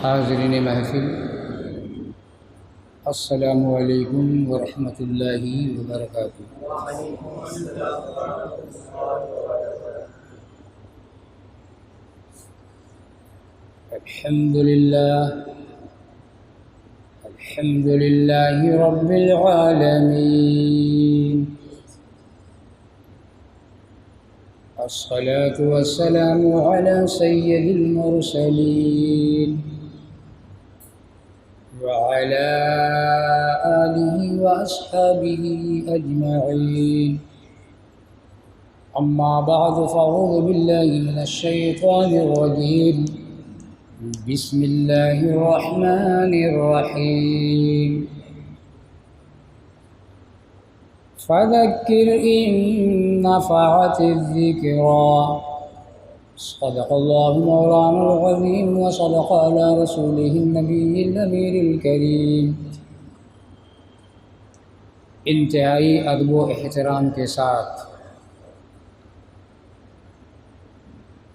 حاضرین محفل، السلام علیکم ورحمۃ اللہ وبرکاتہ۔ الحمد للہ رب العالمین، الصلاة والسلام على سید المرسلین وعلى آلہ واصحابہ اجمعین، اما بعد فاعوذ باللہ من الشیطان الرجیم، بسم اللہ الرحمن الرحیم، فذکر ان نفعت الذکریٰ، صدق اللہ مولانا العظیم وصدق علی رسولہ النبی الامیر الکریم۔ انتہائی ادب و احترام کے ساتھ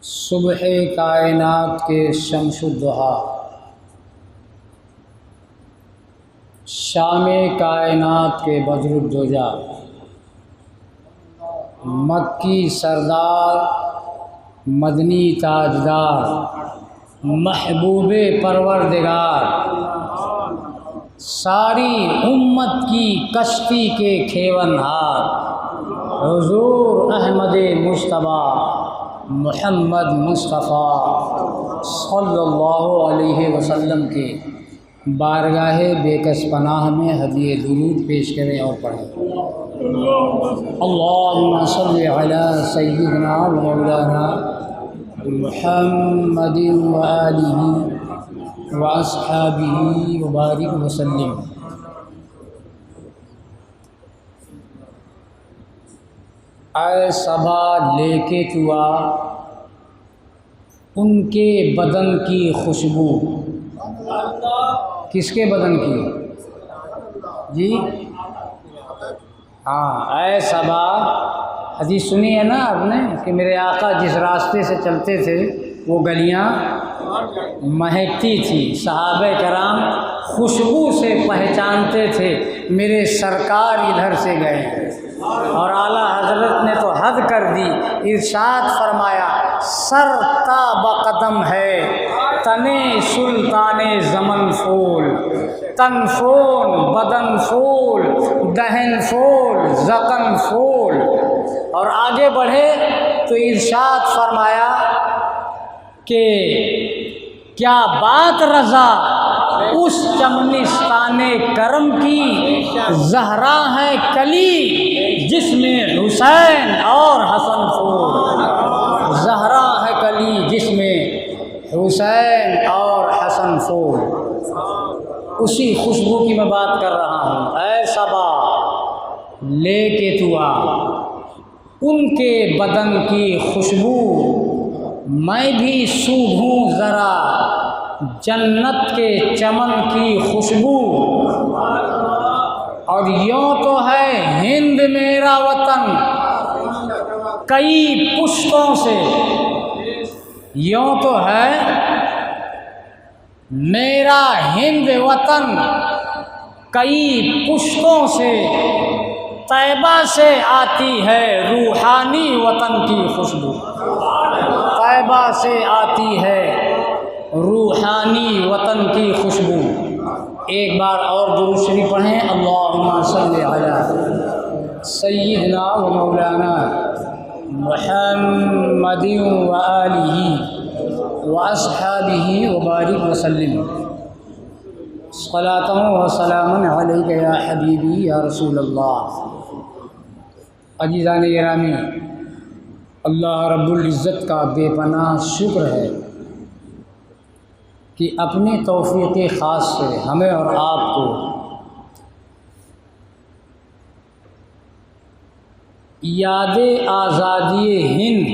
صبح کائنات کے شمس الضحیٰ، شام کائنات کے بدر الدجا، مکی سردار، مدنی تاجدار، محبوب پروردگار، ساری امت کی کشتی کے کھیونہار، حضور احمد مجتبیٰ محمد مصطفیٰ صلی اللہ علیہ وسلم کے بارگاہ بےکس پناہ میں ہدیہ درود پیش کریں اور پڑھیں۔ اللہم صلی علی سیدنا و مولانا محمد وآلہ واصحابہ وبارک وسلم۔ اے صبا لے کے تو آ ان کے بدن کی خوشبو، کس کے بدن کی جی؟ ہاں، اے صبا، حدیث سنی ہے نا آپ نے کہ میرے آقا جس راستے سے چلتے تھے وہ گلیاں مہکتی تھی، صحابہ کرام خوشبو سے پہچانتے تھے میرے سرکار ادھر سے گئے، اور اعلیٰ حضرت نے تو حد کر دی، ارشاد فرمایا سر تا بقدم ہے تنے سلطان زمن فول، تن فول بدن فول دہن فول زقن فول۔ اور آگے بڑھے تو ارشاد فرمایا کہ کیا بات رضا اس چمنستان کرم کی، زہرا ہے کلی جس میں حسین اور حسن پھول، زہرا ہے کلی جس میں حسین اور حسن پھول۔ اسی خوشبو کی میں بات کر رہا ہوں۔ اے صبا لے کے تو آ ان کے بدن کی خوشبو، میں بھی سونگھوں ذرا جنت کے چمن کی خوشبو۔ اور یوں تو ہے ہند میرا وطن کئی پشتوں سے، یوں تو ہے میرا ہند وطن کئی پشتوں سے، طیبہ سے آتی ہے روحانی وطن کی خوشبو، طیبہ سے آتی ہے روحانی وطن کی خوشبو۔ ایک بار اور درود شریف پڑھیں، اللہم صلی علی سیدنا و مولانا محمد وآلہ واصحابہ وبارک وسلم۔ صلاۃ و سلام علیک یا حبیبی یا رسول اللہ۔ عزیزان گرامی، اللہ رب العزت کا بے پناہ شکر ہے کہ اپنی توفیق خاص سے ہمیں اور آپ کو یاد آزادی ہند،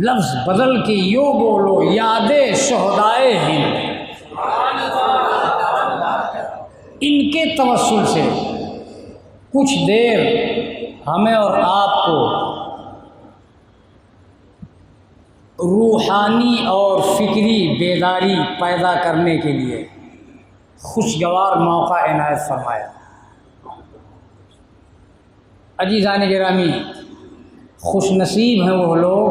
لفظ بدل کے یوں بولو یاد شہدائے ہند، ان کے توسل سے کچھ دیر ہمیں اور آپ کو روحانی اور فکری بیداری پیدا کرنے کے لیے خوشگوار موقع عنایت فرمایا۔ عزیزان گرامی، خوش نصیب ہیں وہ لوگ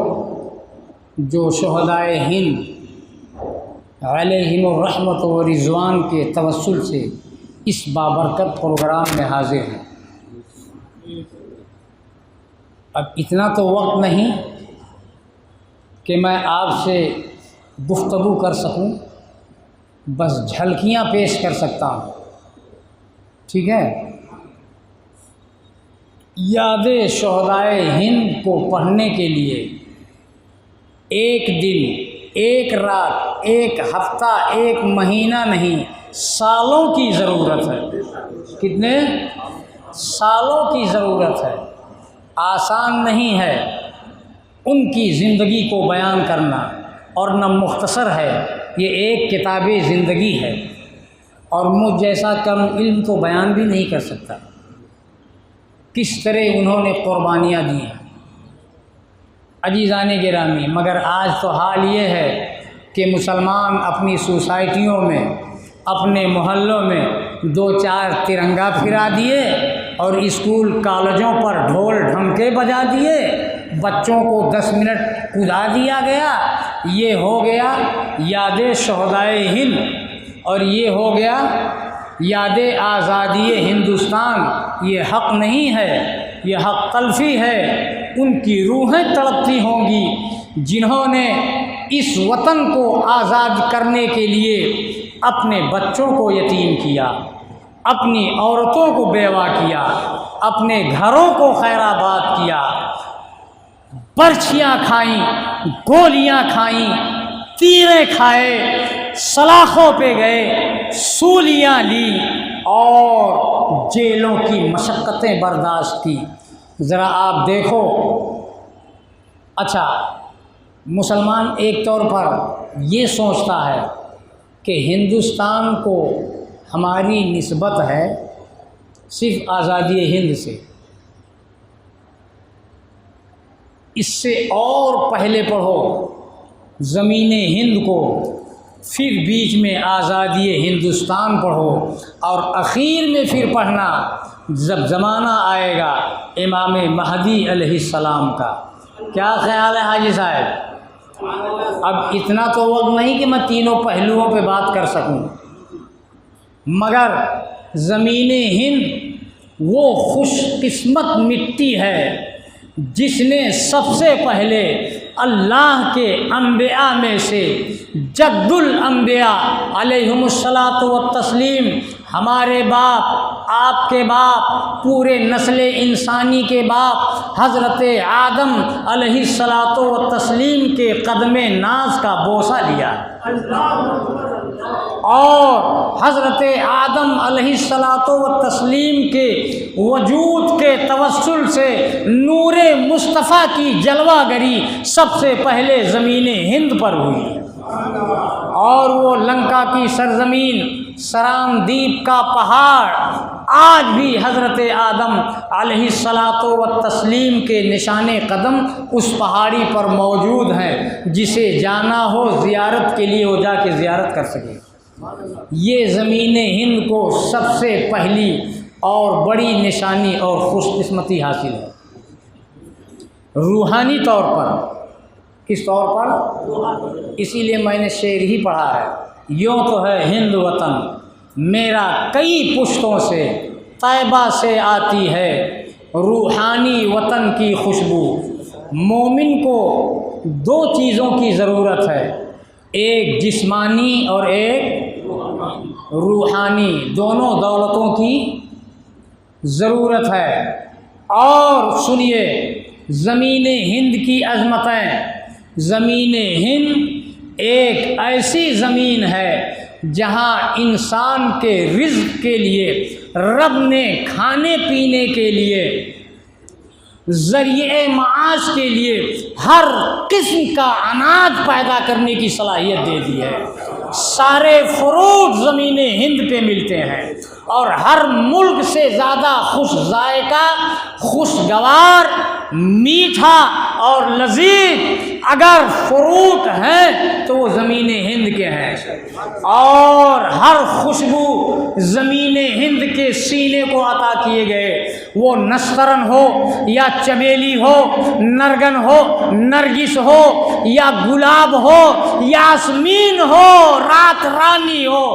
جو شہدائے ہند علیہم الرحمت و رضوان کے توسل سے اس بابرکت پروگرام میں حاضر ہیں۔ اب اتنا تو وقت نہیں کہ میں آپ سے گفتگو کر سکوں، بس جھلکیاں پیش کر سکتا ہوں، ٹھیک ہے؟ یاد شہدائے ہند کو پڑھنے کے لیے ایک دن، ایک رات، ایک ہفتہ، ایک مہینہ نہیں، سالوں کی ضرورت ہے۔ کتنے سالوں کی ضرورت ہے؟ آسان نہیں ہے ان کی زندگی کو بیان کرنا، اور نہ مختصر ہے، یہ ایک کتاب زندگی ہے، اور مجھ جیسا کم علم تو بیان بھی نہیں کر سکتا کس طرح انہوں نے قربانیاں دی ہیں۔ عزیزان گرامی، مگر آج تو حال یہ ہے کہ مسلمان اپنی سوسائٹیوں میں، اپنے محلوں میں دو چار ترنگا پھرا دیے، اور اسکول کالجوں پر ڈھول ڈھمکے بجا دیے، بچوں کو 10 منٹ کدا دیا گیا، یہ ہو گیا یاد شہدائے ہند، اور یہ ہو گیا یاد آزادی ہندوستان۔ یہ حق نہیں ہے، یہ حق تلفی ہے۔ ان کی روحیں تڑپتی ہوں گی جنہوں نے اس وطن کو آزاد کرنے کے لیے اپنے بچوں کو یتیم کیا، اپنی عورتوں کو بیوہ کیا، اپنے گھروں کو خیر آباد کیا، برچھیاں کھائیں، گولیاں کھائیں، تیریں کھائے، سلاخوں پہ گئے، سولیاں لی، اور جیلوں کی مشقتیں برداشت کی۔ ذرا آپ دیکھو، اچھا مسلمان ایک طور پر یہ سوچتا ہے کہ ہندوستان کو ہماری نسبت ہے صرف آزادی ہند سے، اس سے اور پہلے پڑھو زمین ہند کو، پھر بیچ میں آزادی ہندوستان پڑھو، اور اخیر میں پھر پڑھنا جب زمانہ آئے گا امام مہدی علیہ السلام کا۔ کیا خیال ہے حاجی صاحب؟ اب اتنا تو وقت نہیں کہ میں تینوں پہلوؤں پہ بات کر سکوں، مگر زمین ہند وہ خوش قسمت مٹی ہے جس نے سب سے پہلے اللہ کے انبیاء میں سے جد الانبیاء علیہم الصلاۃ والتسلیم، ہمارے باپ، آپ کے باپ، پورے نسل انسانی کے باپ حضرت آدم علیہ الصلاۃ والتسلیم کے قدم ناز کا بوسہ لیا، اور حضرت آدم علیہ الصلاۃ والتسلیم کے وجود کے توسل سے نور مصطفیٰ کی جلوہ گری سب سے پہلے زمین ہند پر ہوئی، اور وہ لنکا کی سرزمین، سرامدیپ کا پہاڑ آج بھی حضرت آدم علیہ الصلاۃ والتسلیم کے نشان قدم اس پہاڑی پر موجود ہیں، جسے جانا ہو زیارت کے لیے وہ جا کے زیارت کر سکے۔ یہ زمین ہند کو سب سے پہلی اور بڑی نشانی اور خوش قسمتی حاصل ہے، روحانی طور پر۔ کس طور پر؟ اسی لیے میں نے شعر ہی پڑھا ہے، یوں تو ہے ہند وطن میرا کئی پشتوں سے، طیبہ سے آتی ہے روحانی وطن کی خوشبو۔ مومن کو دو چیزوں کی ضرورت ہے، ایک جسمانی اور ایک روحانی، دونوں دولتوں کی ضرورت ہے۔ اور سنیے زمین ہند کی عظمتیں۔ زمین ہند ایک ایسی زمین ہے جہاں انسان کے رزق کے لیے رب نے کھانے پینے کے لیے، ذریعہ معاش کے لیے ہر قسم کا اناج پیدا کرنے کی صلاحیت دے دی ہے۔ سارے فروٹ زمین ہند پہ ملتے ہیں، اور ہر ملک سے زیادہ خوش ذائقہ، خوشگوار میٹھا اور لذیذ اگر فروٹ ہیں تو وہ زمین ہند کے ہیں، اور ہر خوشبو زمین ہند کے سینے کو عطا کیے گئے، وہ نسترن ہو یا چمیلی ہو، نرگن ہو، نرگس ہو، یا گلاب ہو، یاسمین ہو، رات رانی ہو،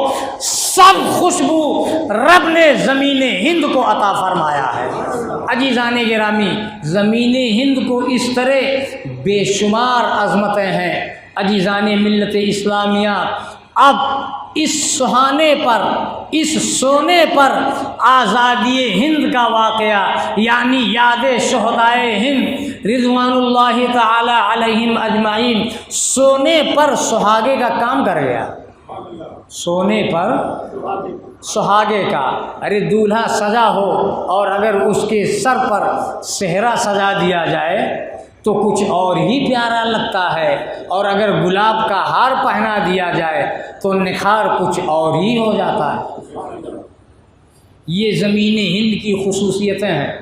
سب خوشبو رب نے زمین ہند کو عطا فرمایا ہے۔ عزیزان گرامی، زمین ہند کو اس طرح بے شمار عظمتیں ہیں۔ عزیزان ملت اسلامیہ، اب اس سہانے پر، اس سونے پر آزادی ہند کا واقعہ، یعنی یاد شہدائے ہند رضوان اللہ تعالی علیہم اجمعین، سونے پر سہاگے کا کام کر گیا۔ سونے پر سہاگے کا، ارے دولہا سجا ہو اور اگر اس کے سر پر صحرا سجا دیا جائے تو کچھ اور ہی پیارا لگتا ہے، اور اگر گلاب کا ہار پہنا دیا جائے تو نکھار کچھ اور ہی ہو جاتا ہے۔ یہ زمین ہند کی خصوصیتیں ہیں۔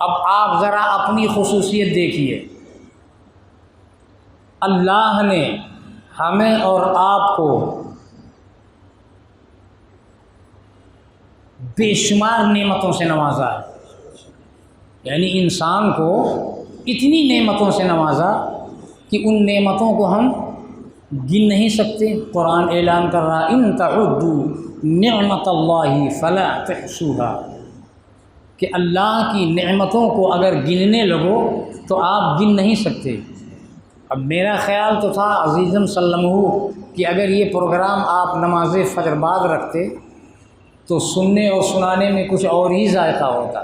اب آپ ذرا اپنی خصوصیت دیکھیے، اللہ نے ہمیں اور آپ کو بے شمار نعمتوں سے نوازا ہے، یعنی انسان کو اتنی نعمتوں سے نوازا کہ ان نعمتوں کو ہم گن نہیں سکتے۔ قرآن اعلان کر رہا، ان تعدوا نعمت اللہ فلا تحصوها، کہ اللہ کی نعمتوں کو اگر گننے لگو تو آپ گن نہیں سکتے۔ اب میرا خیال تو تھا عزیزم سلمہ کہ اگر یہ پروگرام آپ نماز فجر بعد رکھتے تو سننے اور سنانے میں کچھ اور ہی ذائقہ ہوتا۔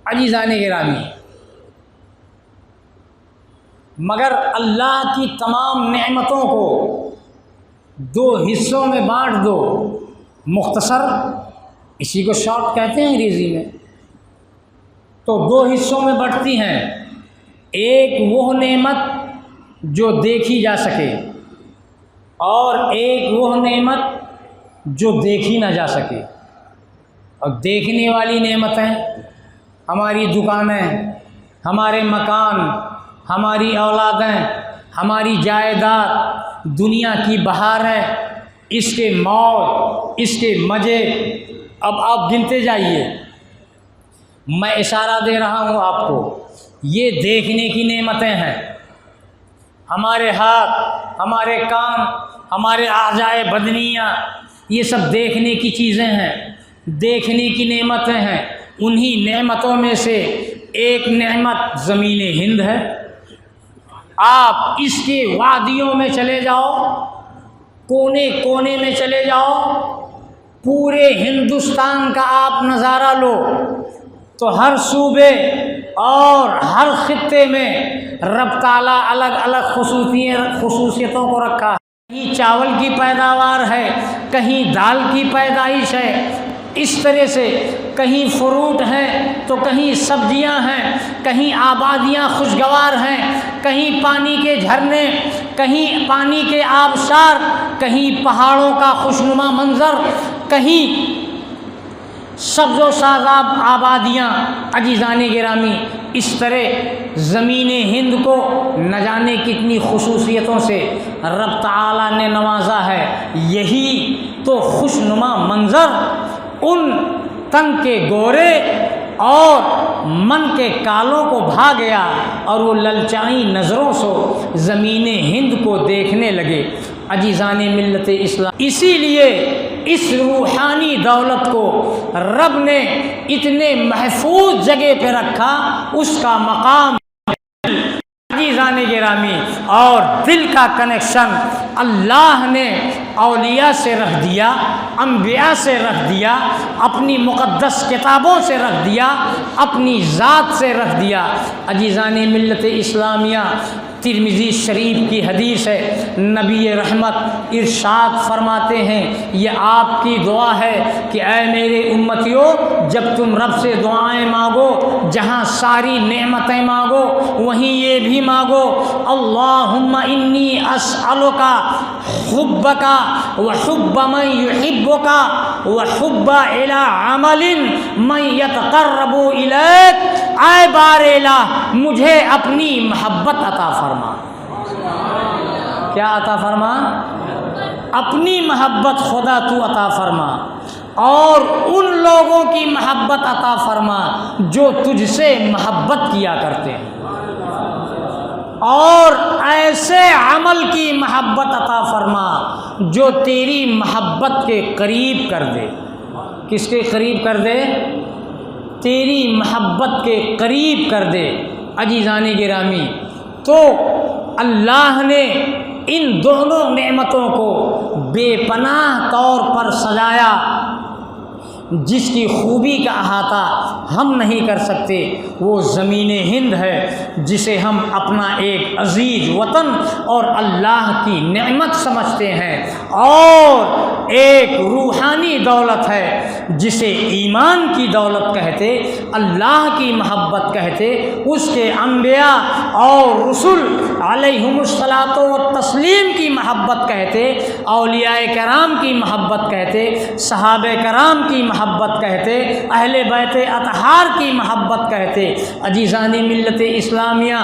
عزیزان گرامی، مگر اللہ کی تمام نعمتوں کو دو حصوں میں بانٹ دو، مختصر، اسی کو شارٹ کہتے ہیں انگریزی میں، تو دو حصوں میں بٹتی ہیں۔ ایک وہ نعمت جو دیکھی جا سکے، اور ایک وہ نعمت جو دیکھی نہ جا سکے۔ اور دیکھنے والی نعمتیں ہماری دکانیں، ہمارے مکان، ہماری اولادیں، ہماری جائیداد، دنیا کی بہاریں، اس کے موج، اس کے مزے، اب آپ گنتے جائیے، میں اشارہ دے رہا ہوں آپ کو، یہ دیکھنے کی نعمتیں ہیں۔ ہمارے ہاتھ، ہمارے کان، ہمارے اعضائے بدنیہ، یہ سب دیکھنے کی چیزیں ہیں، دیکھنے کی نعمتیں ہیں۔ انہی نعمتوں میں سے ایک نعمت زمین ہند ہے۔ آپ اس کے وادیوں میں چلے جاؤ، کونے کونے میں چلے جاؤ، پورے ہندوستان کا آپ نظارہ لو تو ہر صوبے اور ہر خطے میں رب تعالیٰ الگ الگ خصوصیتوں کو رکھا ہے۔ کہیں چاول کی پیداوار ہے، کہیں دال کی پیدائش ہے، اس طرح سے کہیں فروٹ ہیں تو کہیں سبزیاں ہیں، کہیں آبادیاں خوشگوار ہیں، کہیں پانی کے جھرنے، کہیں پانی کے آبشار، کہیں پہاڑوں کا خوشنما منظر، کہیں سبز و شاداب آبادیاں۔ عزیزان گرامی، اس طرح زمین ہند کو نہ جانے کتنی خصوصیتوں سے رب تعالیٰ نے نوازا ہے۔ یہی تو خوشنما منظر ان تن کے گورے اور من کے کالوں کو بھا گیا، اور وہ للچائی نظروں سے زمین ہند کو دیکھنے لگے۔ عزیزان ملت اسلام، اسی لیے اس روحانی دولت کو رب نے اتنے محفوظ جگہ پہ رکھا، اس کا مقام عزیزان گرامی، اور دل کا کنیکشن اللہ نے اولیاء سے رکھ دیا، انبیاء سے رکھ دیا، اپنی مقدس کتابوں سے رکھ دیا، اپنی ذات سے رکھ دیا۔ عزیزان ملت اسلامیہ، ترمذی شریف کی حدیث ہے، نبی رحمت ارشاد فرماتے ہیں، یہ آپ کی دعا ہے کہ اے میرے امتیوں، جب تم رب سے دعائیں مانگو، جہاں ساری نعمتیں مانگو وہیں یہ بھی مانگو، اللہم انی اسألک حبک وحب من یحبک وحب الی عمل من یتقرب الیک اے بار الہ مجھے اپنی محبت عطا فرما۔ کیا عطا فرما؟ اپنی محبت خدا تو عطا فرما، اور ان لوگوں کی محبت عطا فرما جو تجھ سے محبت کیا کرتے ہیں، اور ایسے عمل کی محبت عطا فرما جو تیری محبت کے قریب کر دے۔ کس کے قریب کر دے؟ تیری محبت کے قریب کر دے۔ عزیزان گرامی، تو اللہ نے ان دونوں نعمتوں کو بے پناہ طور پر سجایا، جس کی خوبی کا احاطہ ہم نہیں کر سکتے۔ وہ زمین ہند ہے جسے ہم اپنا ایک عزیز وطن اور اللہ کی نعمت سمجھتے ہیں، اور ایک روحانی دولت ہے جسے ایمان کی دولت کہتے، اللہ کی محبت کہتے، اس کے انبیاء اور رسل علیہم الصلاۃ والتسلیم کی محبت کہتے، اولیاء کرام کی محبت کہتے، صحابہ کرام کی محبت کہتے، اہل بیت اطہار کی محبت کہتے۔ عزیزان ملت اسلامیہ،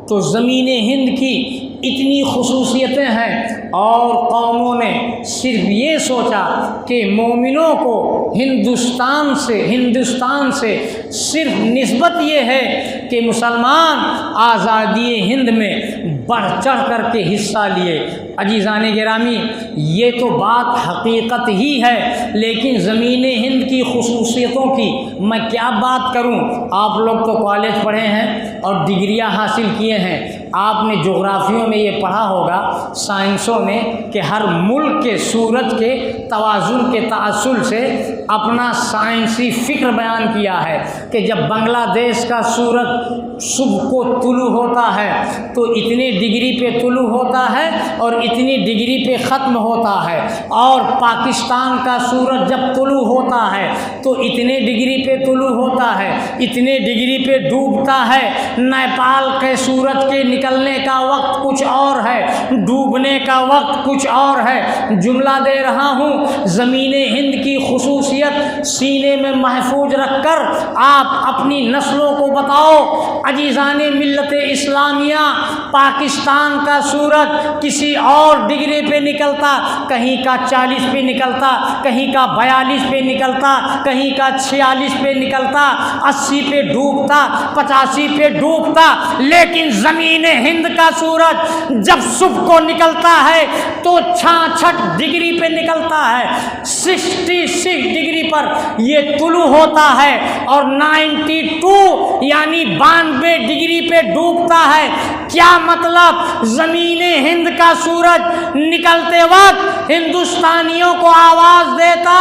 تو زمین ہند کی اتنی خصوصیتیں ہیں، اور قوموں نے صرف یہ سوچا کہ مومنوں کو ہندوستان سے صرف نسبت یہ ہے کہ مسلمان آزادی ہند میں بڑھ چڑھ کر کے حصہ لیے۔ عزیزان گرامی، یہ تو بات حقیقت ہی ہے، لیکن زمین ہند کی خصوصیتوں کی میں کیا بات کروں؟ آپ لوگ تو کالج پڑھے ہیں اور ڈگریاں حاصل کیے ہیں، آپ نے جغرافیوں میں یہ پڑھا ہوگا، سائنسوں میں، کہ ہر ملک کے سورج کے توازن کے تعسل سے اپنا سائنسی فکر بیان کیا ہے کہ جب بنگلہ دیش کا سورج صبح کو طلوع ہوتا ہے تو اتنے ڈگری پہ طلوع ہوتا ہے اور اتنی ڈگری پہ ختم ہوتا ہے، اور پاکستان کا سورج جب طلوع ہوتا ہے تو اتنے ڈگری پہ طلوع ہوتا ہے، اتنے ڈگری پہ ڈوبتا ہے۔ نیپال کے سورج کے نکلنے کا وقت کچھ اور ہے، ڈوبنے کا وقت کچھ اور ہے۔ جملہ دے رہا ہوں، زمین ہند کی خصوصیت سینے میں محفوظ رکھ کر آپ اپنی نسلوں کو بتاؤ۔ عزیزان ملت اسلامیہ، پاکستان کا سورج کسی اور ڈگری پہ نکلتا، کہیں کا 40 پہ نکلتا، کہیں کا 42 پہ نکلتا، کہیں کا 46 پہ نکلتا، 80 پہ ڈوبتا، 85 پہ ڈوبتا، لیکن زمین ہند کا سورج جب صبح کو نکلتا ہے تو 66 ڈگری پہ نکلتا ہے، 66 ڈگری پر یہ طلوع ہوتا ہے، اور 92 یعنی 92 ڈگری پہ ڈوبتا ہے۔ کیا مطلب؟ زمین ہند کا سورج نکلتے وقت ہندوستانیوں کو آواز دیتا،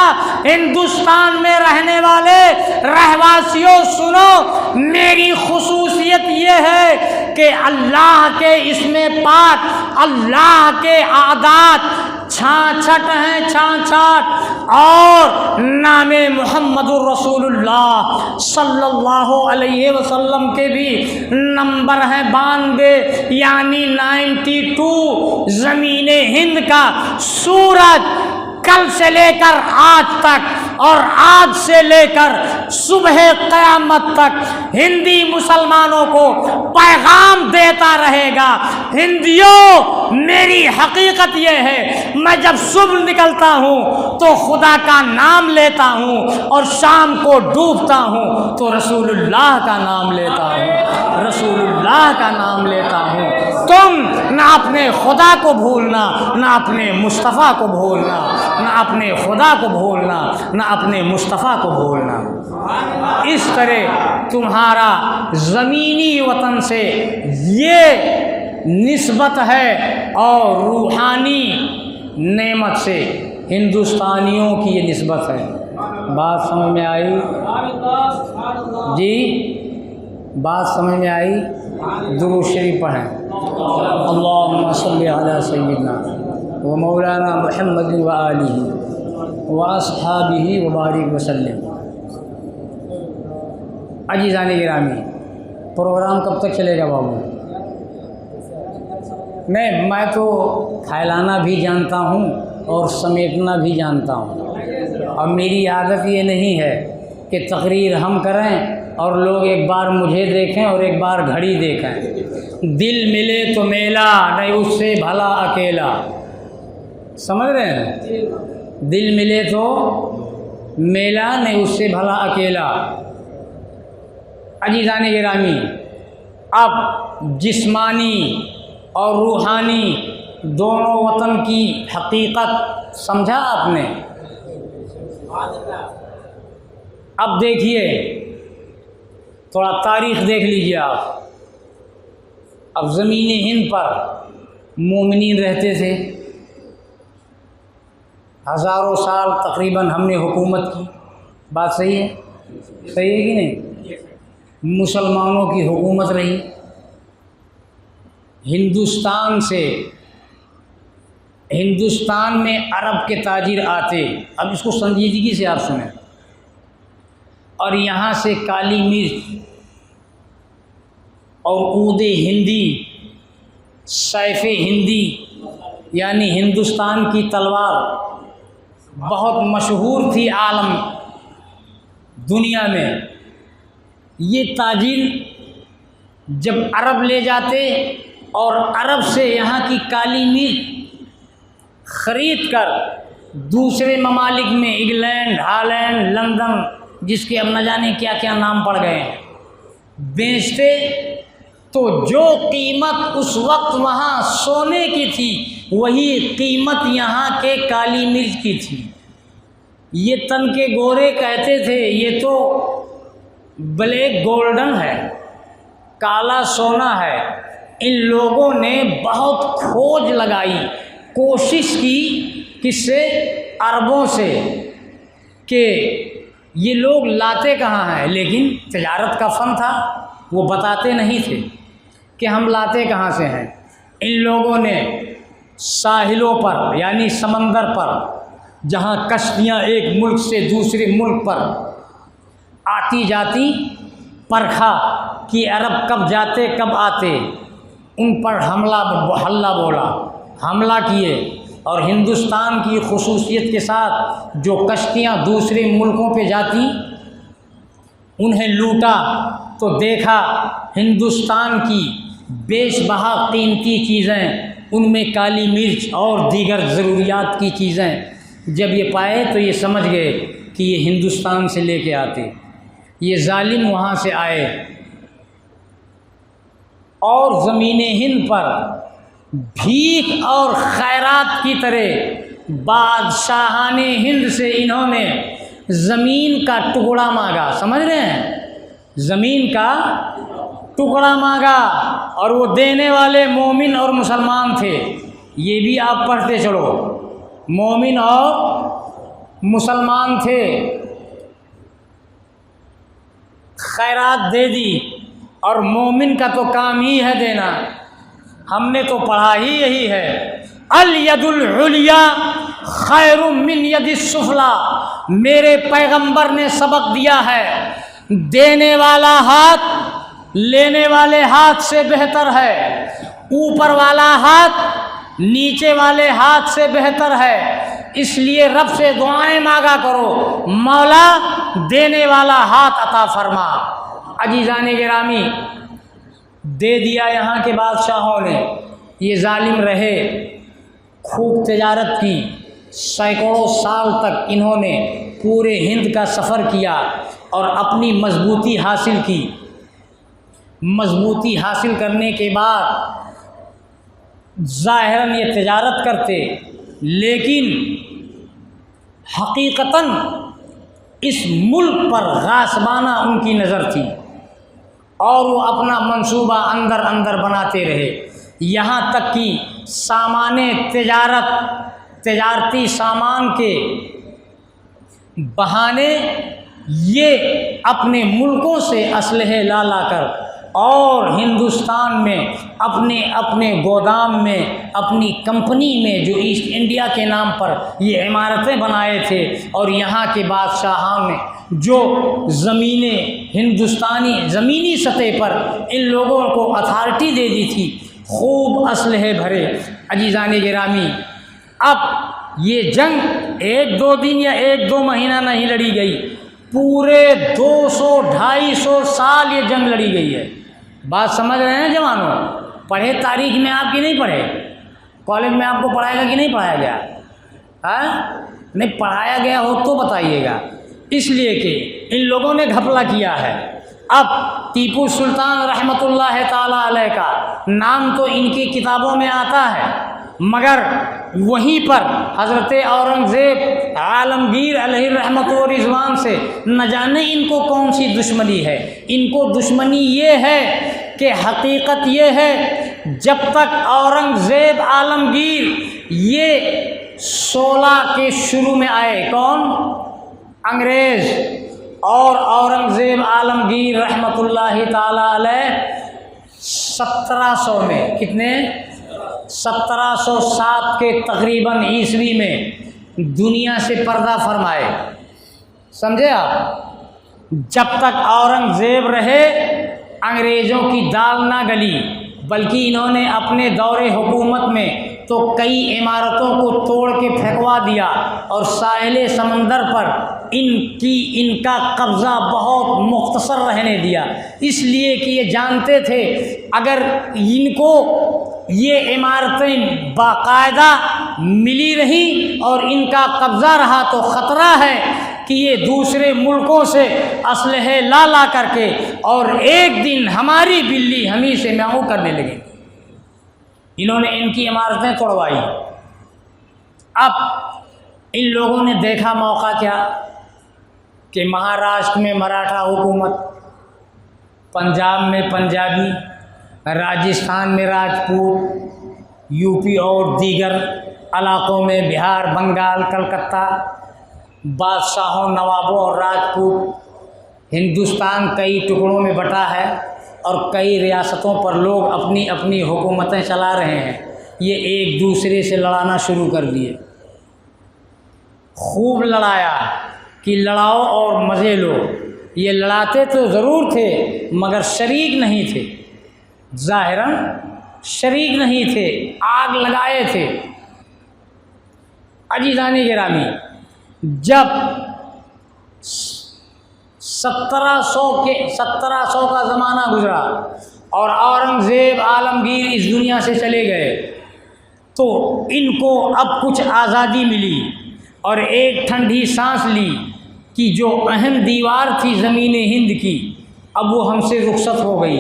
ہندوستان میں رہنے والے رہواسیوں سنو، میری خصوصیت یہ ہے کہ اللہ کے اسم پاک، اللہ کے اعداد 66 ہیں، 66، اور نام محمد الرسول اللہ صلی اللہ علیہ وسلم کے بھی نمبر ہیں 92 یعنی 92۔ زمین ہند کا سورج کل سے لے کر آج تک اور آج سے لے کر صبح قیامت تک ہندی مسلمانوں کو پیغام دیتا رہے گا۔ ہندیوں، میری حقیقت یہ ہے، میں جب صبح نکلتا ہوں تو خدا کا نام لیتا ہوں، اور شام کو ڈوبتا ہوں تو رسول اللہ کا نام لیتا ہوں، رسول اللہ کا نام لیتا ہوں۔ تم نہ اپنے خدا کو بھولنا، نہ اپنے مصطفیٰ کو بھولنا، نہ اپنے خدا کو بھولنا، نہ اپنے مصطفیٰ کو بھولنا۔ اس طرح تمہارا زمینی وطن سے یہ نسبت ہے، اور روحانی نعمت سے ہندوستانیوں کی یہ نسبت ہے۔ بات سمجھ میں آئی؟ جی بات سمجھ میں آئی؟ درود شریف پڑھیں۔ اللہم صلی علی سیدنا و مولانا محمد و آلہ و اصحابہ و بارک وسلم۔ عزیزان گرامی، پروگرام کب تک چلے گا بابو؟ میں تو پھیلانا بھی جانتا ہوں اور سمیٹنا بھی جانتا ہوں، اور میری عادت یہ نہیں ہے کہ تقریر ہم کریں اور لوگ ایک بار مجھے دیکھیں اور ایک بار گھڑی دیکھیں۔ دل ملے تو میلا، نہیں اس سے بھلا اکیلا۔ سمجھ رہے ہیں؟ دل ملے تو میلا، نہیں اس سے بھلا اکیلا۔ عزیزان گرامی، اب جسمانی اور روحانی دونوں وطن کی حقیقت سمجھا آپ نے؟ اب دیکھیے، تھوڑا تاریخ دیکھ لیجیے آپ۔ اب زمین ہند پر مومنین رہتے تھے، ہزاروں سال تقریباً ہم نے حکومت کی، بات صحیح ہے؟ صحیح ہے کہ نہیں؟ مسلمانوں کی حکومت رہی۔ ہندوستان میں عرب کے تاجر آتے، اب اس کو سنجیدگی سے آپ سنیں، اور یہاں سے کالی مرچ اور عود ہندی، سیف ہندی یعنی ہندوستان کی تلوار بہت مشہور تھی عالم دنیا میں۔ یہ تاجر جب عرب لے جاتے اور عرب سے یہاں کی کالی مرچ خرید کر دوسرے ممالک میں، انگلینڈ، ہالینڈ، لندن، جس کے اب نہ جانے کیا کیا نام پڑ گئے ہیں، بیچتے، تو جو قیمت اس وقت وہاں سونے کی تھی وہی قیمت یہاں کے کالی مرچ کی تھی۔ یہ تن کے گورے کہتے تھے یہ تو بلیک گولڈن ہے، کالا سونا ہے۔ ان لوگوں نے بہت کھوج لگائی، کوشش کی، کس سے؟ عربوں سے، کہ یہ لوگ لاتے کہاں ہیں، لیکن تجارت کا فن تھا، وہ بتاتے نہیں تھے کہ ہم لاتے کہاں سے ہیں۔ ان لوگوں نے ساحلوں پر یعنی سمندر پر، جہاں کشتیاں ایک ملک سے دوسرے ملک پر آتی جاتی، پرکھا کہ عرب کب جاتے کب آتے، ان پر حملہ بولا، حملہ کیے، اور ہندوستان کی خصوصیت کے ساتھ جو کشتیاں دوسرے ملکوں پہ جاتی انہیں لوٹا، تو دیکھا ہندوستان کی بیش بہا قیمتی چیزیں، ان میں کالی مرچ اور دیگر ضروریات کی چیزیں جب یہ پائے تو یہ سمجھ گئے کہ یہ ہندوستان سے لے کے آتے، یہ ظالم وہاں سے آئے، اور زمین ہند پر بھیک اور خیرات کی طرح بادشاہان ہند سے انہوں نے زمین کا ٹکڑا مانگا۔ سمجھ رہے ہیں؟ زمین کا ٹکڑا مانگا، اور وہ دینے والے مومن اور مسلمان تھے۔ یہ بھی آپ پڑھتے چلو، مومن اور مسلمان تھے۔ خیرات دے دی، اور مومن کا تو کام ہی ہے دینا، ہم نے تو پڑھا ہی یہی ہے، الید العلیا خیر من ید السفلی۔ میرے پیغمبر نے سبق دیا ہے، دینے والا ہاتھ لینے والے ہاتھ سے بہتر ہے، اوپر والا ہاتھ نیچے والے ہاتھ سے بہتر ہے۔ اس لیے رب سے دعائیں مانگا کرو، مولا دینے والا ہاتھ عطا فرما۔ عزیزان گرامی، دے دیا یہاں کے بادشاہوں نے، یہ ظالم رہے، خوب تجارت کی، سینکڑوں سال تک انہوں نے پورے ہند کا سفر کیا اور اپنی مضبوطی حاصل کی۔ مضبوطی حاصل کرنے کے بعد ظاہراً یہ تجارت کرتے، لیکن حقیقتاً اس ملک پر غاصبانہ ان کی نظر تھی، اور وہ اپنا منصوبہ اندر بناتے رہے، یہاں تک کہ سامان تجارتی سامان کے بہانے یہ اپنے ملکوں سے اسلحے لا کر اور ہندوستان میں اپنے گودام میں، اپنی کمپنی میں جو ایسٹ انڈیا کے نام پر یہ عمارتیں بنائے تھے، اور یہاں کے بادشاہوں نے جو زمینی سطح پر ان لوگوں کو اتھارٹی دے دی تھی، خوب اسلحے بھرے۔ عزیزان گرامی، اب یہ جنگ ایک دو دن یا ایک دو مہینہ نہیں لڑی گئی، پورے 200-250 سال یہ جنگ لڑی گئی ہے. بات سمجھ رہے ہیں جوانوں؟ پڑھے تاریخ میں آپ کی نہیں پڑھے؟ کالج میں آپ کو پڑھایا گیا کہ نہیں پڑھایا گیا؟ نہیں پڑھایا گیا ہو تو بتائیے گا. اس لیے کہ ان لوگوں نے گھپلا کیا ہے. اب ٹیپو سلطان رحمۃ اللہ تعالیٰ علیہ کا نام تو ان کی کتابوں میں آتا ہے، مگر وہیں پر حضرت اورنگزیب عالمگیر علیہ رحمت و رضوان سے نہ جانے ان کو کون سی دشمنی ہے. ان کو دشمنی یہ ہے کہ حقیقت یہ ہے جب تک اورنگزیب عالمگیر یہ 16 کے شروع میں آئے، کون؟ انگریز، اور اورنگزیب عالمگیر رحمۃ اللہ تعالیٰ علیہ 1700 میں، کتنے؟ 1707 کے تقریباً عیسوی میں دنیا سے پردہ فرمائے. سمجھے آپ؟ جب تک اورنگزیب رہے انگریزوں کی دال نہ گلی، بلکہ انہوں نے اپنے دور حکومت میں تو کئی عمارتوں کو توڑ کے پھینکوا دیا، اور ساحل سمندر پر ان کا قبضہ بہت مختصر رہنے دیا، اس لیے کہ یہ جانتے تھے اگر ان کو یہ عمارتیں باقاعدہ ملی رہیں اور ان کا قبضہ رہا تو خطرہ ہے کہ یہ دوسرے ملکوں سے اسلحے لا کر کے اور ایک دن ہماری بلی ہمیں سے میاؤں کرنے لگے. انہوں نے ان کی عمارتیں توڑوائی. اب ان لوگوں نے دیکھا موقع کیا کہ مہاراشٹر میں مراٹھا حکومت، پنجاب میں پنجابی، راجستھان میں راجپوت، یو پی اور دیگر علاقوں میں بہار، بنگال، کلکتہ بادشاہوں، نوابوں اور راجپوت، ہندوستان کئی ٹکڑوں میں بٹا ہے اور کئی ریاستوں پر لوگ اپنی اپنی حکومتیں چلا رہے ہیں. یہ ایک دوسرے سے لڑانا شروع کر دیے. خوب لڑایا کہ لڑاؤ اور مزے لو. یہ لڑاتے تو ضرور تھے مگر شریک نہیں تھے، ظاہراً شریک نہیں تھے، آگ لگائے تھے. عزیزان گرامی، جب 1700 کا زمانہ گزرا اور اورنگزیب عالمگیر اس دنیا سے چلے گئے تو ان کو اب کچھ آزادی ملی اور ایک ٹھنڈی سانس لی کہ جو اہم دیوار تھی زمین ہند کی اب وہ ہم سے رخصت ہو گئی.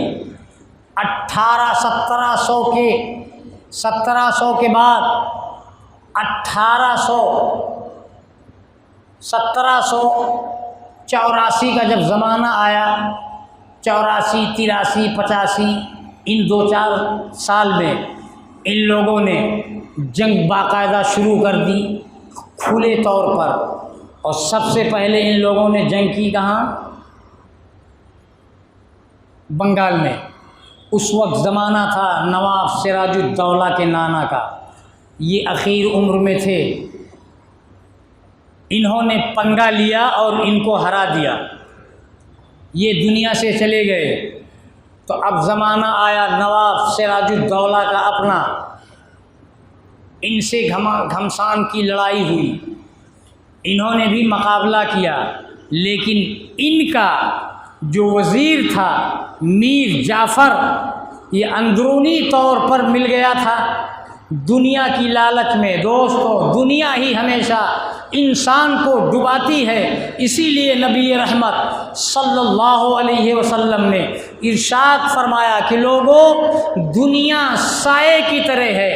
1700 کے بعد 1784 کا جب زمانہ آیا، 84، 83، 85، ان 2-4 سال میں ان لوگوں نے جنگ باقاعدہ شروع کر دی کھلے طور پر. اور سب سے پہلے ان لوگوں نے جنگ کی کہاں؟ بنگال میں. اس وقت زمانہ تھا نواب سراج الدولہ کے نانا کا. یہ اخیر عمر میں تھے. انہوں نے پنگا لیا اور ان کو ہرا دیا. یہ دنیا سے چلے گئے تو اب زمانہ آیا نواب سراج الدولہ کا اپنا. ان سے گھمسان کی لڑائی ہوئی. انہوں نے بھی مقابلہ کیا لیکن ان کا جو وزیر تھا میر جعفر یہ اندرونی طور پر مل گیا تھا. دنیا کی لالچ میں دوستو دنیا ہی ہمیشہ انسان کو ڈباتی ہے. اسی لیے نبی رحمت صلی اللہ علیہ وسلم نے ارشاد فرمایا کہ لوگوں دنیا سائے کی طرح ہے،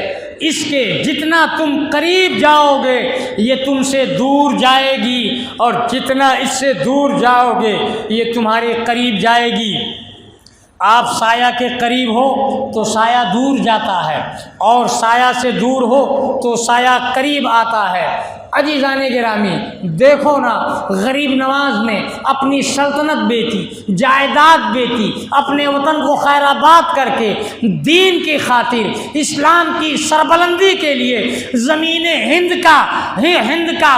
اس کے جتنا تم قریب جاؤ گے یہ تم سے دور جائے گی اور جتنا اس سے دور جاؤ گے یہ تمہارے قریب جائے گی. آپ سایہ کے قریب ہو تو سایہ دور جاتا ہے اور سایہ سے دور ہو تو سایہ قریب آتا ہے. عزیزان گرامی دیکھو نا، غریب نواز نے اپنی سلطنت بیچی، جائیداد بیچی، اپنے وطن کو خیر آباد کر کے دین کی خاطر اسلام کی سربلندی کے لیے زمین ہند کا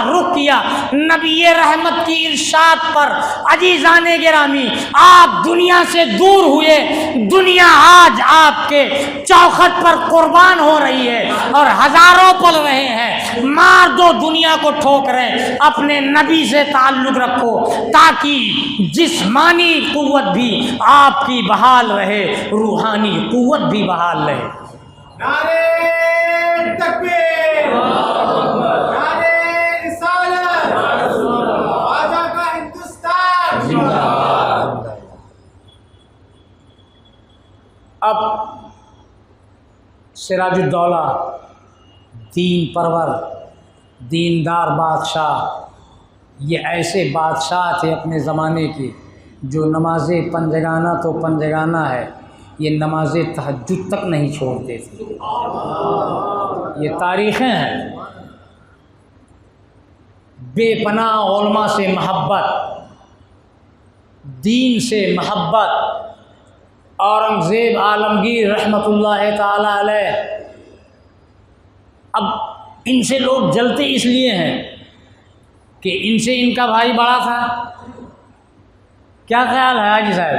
رخ کیا. نبی رحمت کی ارشاد پر عزیزان گرامی آپ دنیا سے دور ہوئے، دنیا آج آپ کے چوکھٹ پر قربان ہو رہی ہے اور ہزاروں پل رہے ہیں، مار دو دنیا کو ٹھوکریں، اپنے نبی سے تعلق رکھو تاکہ جسمانی قوت بھی آپ کی بحال رہے، روحانی قوت بھی بحال رہے۔ نعرے تکبیر، نعرے رسالت، خواجہ کا ہندوستان زندہ باد۔ اب سراج الدولہ دین پرور دیندار بادشاہ، یہ ایسے بادشاہ تھے اپنے زمانے کے جو نماز پنجگانہ تو پنجگانہ ہے، یہ نماز تہجد تک نہیں چھوڑتے تھے۔ یہ تاریخیں ہیں۔ بے پناہ علماء سے محبت، دین سے محبت۔ اورنگزیب عالمگیر رحمۃ اللہ تعالی علیہ، اب ان سے لوگ جلتے اس لیے ہیں کہ ان سے ان کا بھائی بڑا تھا۔ کیا خیال ہے حاجی صاحب؟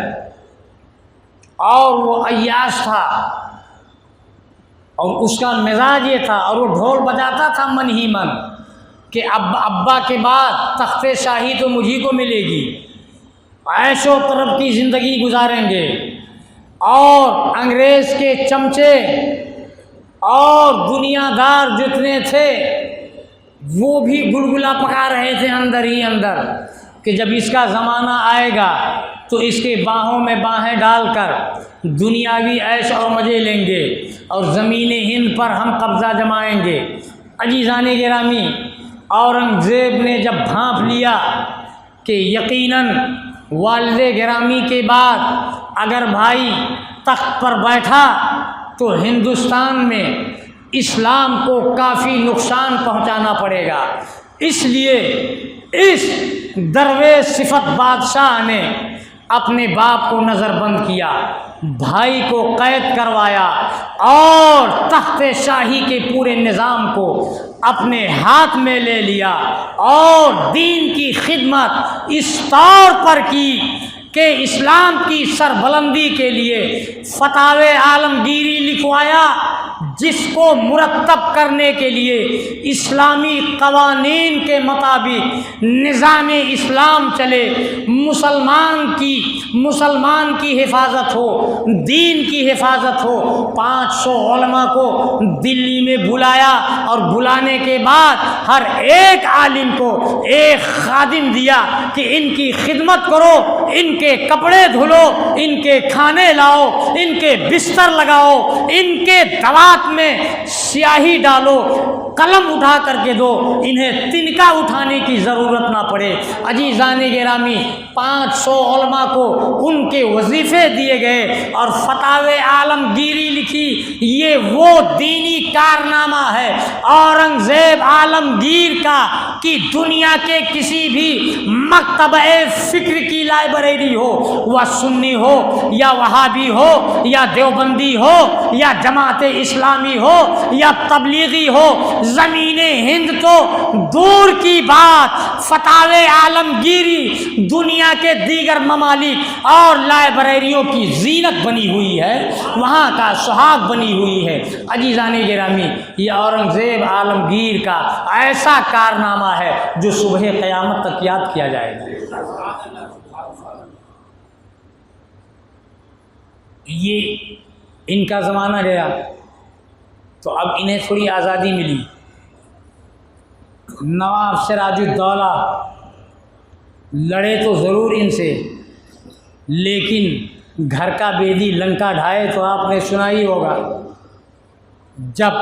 اور وہ عیاش تھا اور اس کا مزاج یہ تھا، اور وہ ڈھول بجاتا تھا من ہی من کہ ابا کے بعد تخت شاہی تو مجھی کو ملے گی، عیش و طرب کی زندگی گزاریں گے۔ اور انگریز کے چمچے اور دنیا دار جتنے تھے وہ بھی گلگلا پکا رہے تھے اندر ہی اندر کہ جب اس کا زمانہ آئے گا تو اس کے باہوں میں باہیں ڈال کر دنیاوی عیش اور مزے لیں گے اور زمین ہند پر ہم قبضہ جمائیں گے۔ عزیزان گرامی، اورنگزیب نے جب بھانپ لیا کہ یقیناً والد گرامی کے بعد اگر بھائی تخت پر بیٹھا تو ہندوستان میں اسلام کو کافی نقصان پہنچانا پڑے گا، اس لیے اس درویش صفت بادشاہ نے اپنے باپ کو نظر بند کیا، بھائی کو قید کروایا اور تخت شاہی کے پورے نظام کو اپنے ہاتھ میں لے لیا اور دین کی خدمت اس طور پر کی کہ اسلام کی سربلندی کے لیے فتاوی عالمگیری لکھوایا، جس کو مرتب کرنے کے لیے اسلامی قوانین کے مطابق نظام اسلام چلے، مسلمان کی حفاظت ہو، دین کی حفاظت ہو۔ 500 علماء کو دلی میں بلایا اور بلانے کے بعد ہر ایک عالم کو ایک خادم دیا کہ ان کی خدمت کرو، ان کے کپڑے دھلو، ان کے کھانے لاؤ، ان کے بستر لگاؤ، ان کے دوات میں سیاہی ڈالو، قلم اٹھا کر کے دو، انہیں تنکا اٹھانے کی ضرورت نہ پڑے۔ عزیزان گرامی، 500 علماء کو ان کے وظیفے دیے گئے اور فتاوی عالمگیری لکھی۔ یہ وہ دینی کارنامہ ہے اورنگزیب عالمگیر کا کہ دنیا کے کسی بھی مکتبہ فکر کی لائبریری ہو، وہ سنی ہو یا وہابی ہو یا دیوبندی ہو یا جماعت اسلامی ہو یا تبلیغی ہو، زمین ہند تو دور کی بات، فتاوی عالمگیری دنیا کے دیگر ممالک اور لائبریریوں کی زینت بنی ہوئی ہے، وہاں کا سہاگ بنی ہوئی ہے۔ عزیزان گرامی، یہ اورنگزیب عالمگیر کا ایسا کارنامہ ہے جو صبح قیامت تک یاد کیا جائے گا۔ یہ ان کا زمانہ گیا تو اب انہیں تھوڑی آزادی ملی۔ نواب سراج الدولہ لڑے تو ضرور ان سے، لیکن گھر کا بیدی لنکا ڈھائے تو آپ نے سنا ہی ہوگا۔ جب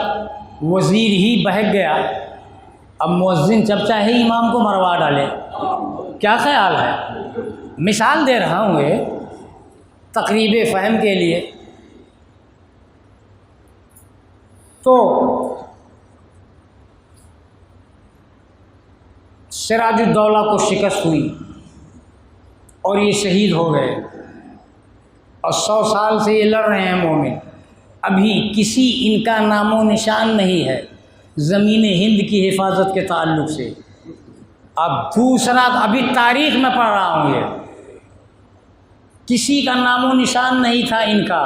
وزیر ہی بہک گیا، اب مؤذن جب چاہے امام کو مروا ڈالے۔ کیا خیال ہے؟ مثال دے رہا ہوں یہ تقریب فہم کے لیے۔ تو سراج الدولہ کو شکست ہوئی اور یہ شہید ہو گئے، اور 100 سال سے یہ لڑ رہے ہیں مومن، ابھی کسی ان کا نام و نشان نہیں ہے زمین ہند کی حفاظت کے تعلق سے۔ اب دوسرا، ابھی تاریخ میں پڑھ رہا ہوں، یہ کسی کا نام و نشان نہیں تھا ان کا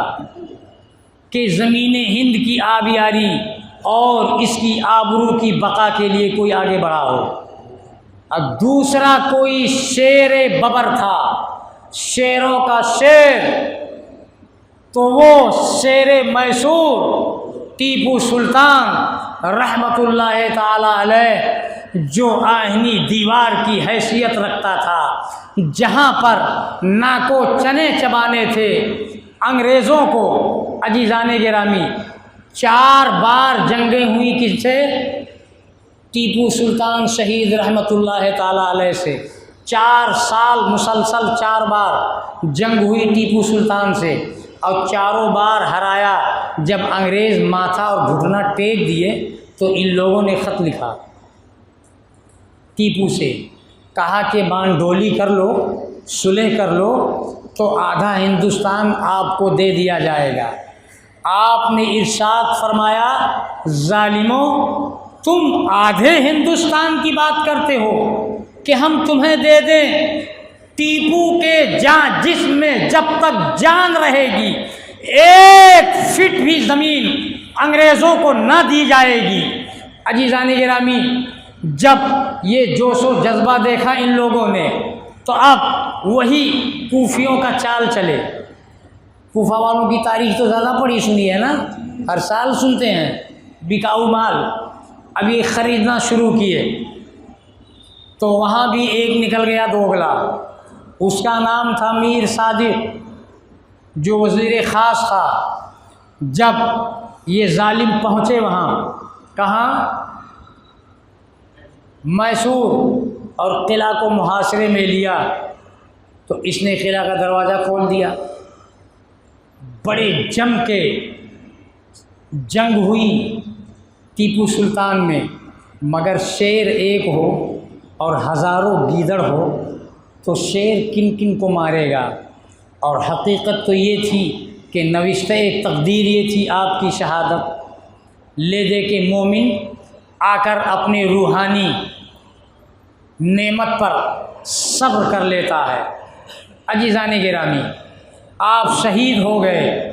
کہ زمین ہند کی آبیاری اور اس کی آبرو کی بقا کے لیے کوئی آگے بڑھا ہو۔ اور دوسرا کوئی شیر ببر تھا، شیروں کا شیر، تو وہ شیر میسور ٹیپو سلطان رحمۃ اللہ تعالی علیہ، جو آہنی دیوار کی حیثیت رکھتا تھا، جہاں پر ناکو چنے چبانے تھے انگریزوں کو۔ عزیزان گرامی، 4 بار جنگیں ہوئی کس سے؟ ٹیپو سلطان شہید رحمۃ اللہ تعالی علیہ سے۔ 4 سال مسلسل 4 بار جنگ ہوئی ٹیپو سلطان سے، اور چاروں بار ہرایا۔ جب انگریز ماتھا اور گھٹنا ٹیک دیے تو ان لوگوں نے خط لکھا ٹیپو سے، کہا کہ بان ڈولی کر لو، صلح کر لو تو آدھا ہندوستان آپ کو دے دیا جائے گا۔ آپ نے ارشاد فرمایا، ظالموں، تم آدھے ہندوستان کی بات کرتے ہو کہ ہم تمہیں دے دیں؟ ٹیپو کے جسم میں جب تک جان رہے گی 1 فٹ بھی زمین انگریزوں کو نہ دی جائے گی۔ عزیزان گرامی، جب یہ جوش و جذبہ دیکھا ان لوگوں نے تو اب وہی کوفیوں کا چال چلے۔ کوفہ والوں کی تاریخ تو زیادہ پڑھی سنی ہے نا، ہر سال سنتے ہیں، بکاؤ مال۔ اب یہ خریدنا شروع کیے تو وہاں بھی ایک نکل گیا دوگلا، اس کا نام تھا میر صادق، جو وزیر خاص تھا۔ جب یہ ظالم پہنچے وہاں، کہاں؟ میسور، اور قلعہ کو محاصرے میں لیا تو اس نے قلعہ کا دروازہ کھول دیا۔ بڑے جم کے جنگ ہوئی ٹیپو سلطان میں، مگر شیر ایک ہو اور ہزاروں گیدڑ ہو تو شیر کن کن کو مارے گا؟ اور حقیقت تو یہ تھی کہ نوشتہ تقدیر یہ تھی آپ کی شہادت۔ لے دے کے مومن آ کر اپنے روحانی نعمت پر صبر کر لیتا ہے۔ عزیزان گرامی، آپ شہید ہو گئے،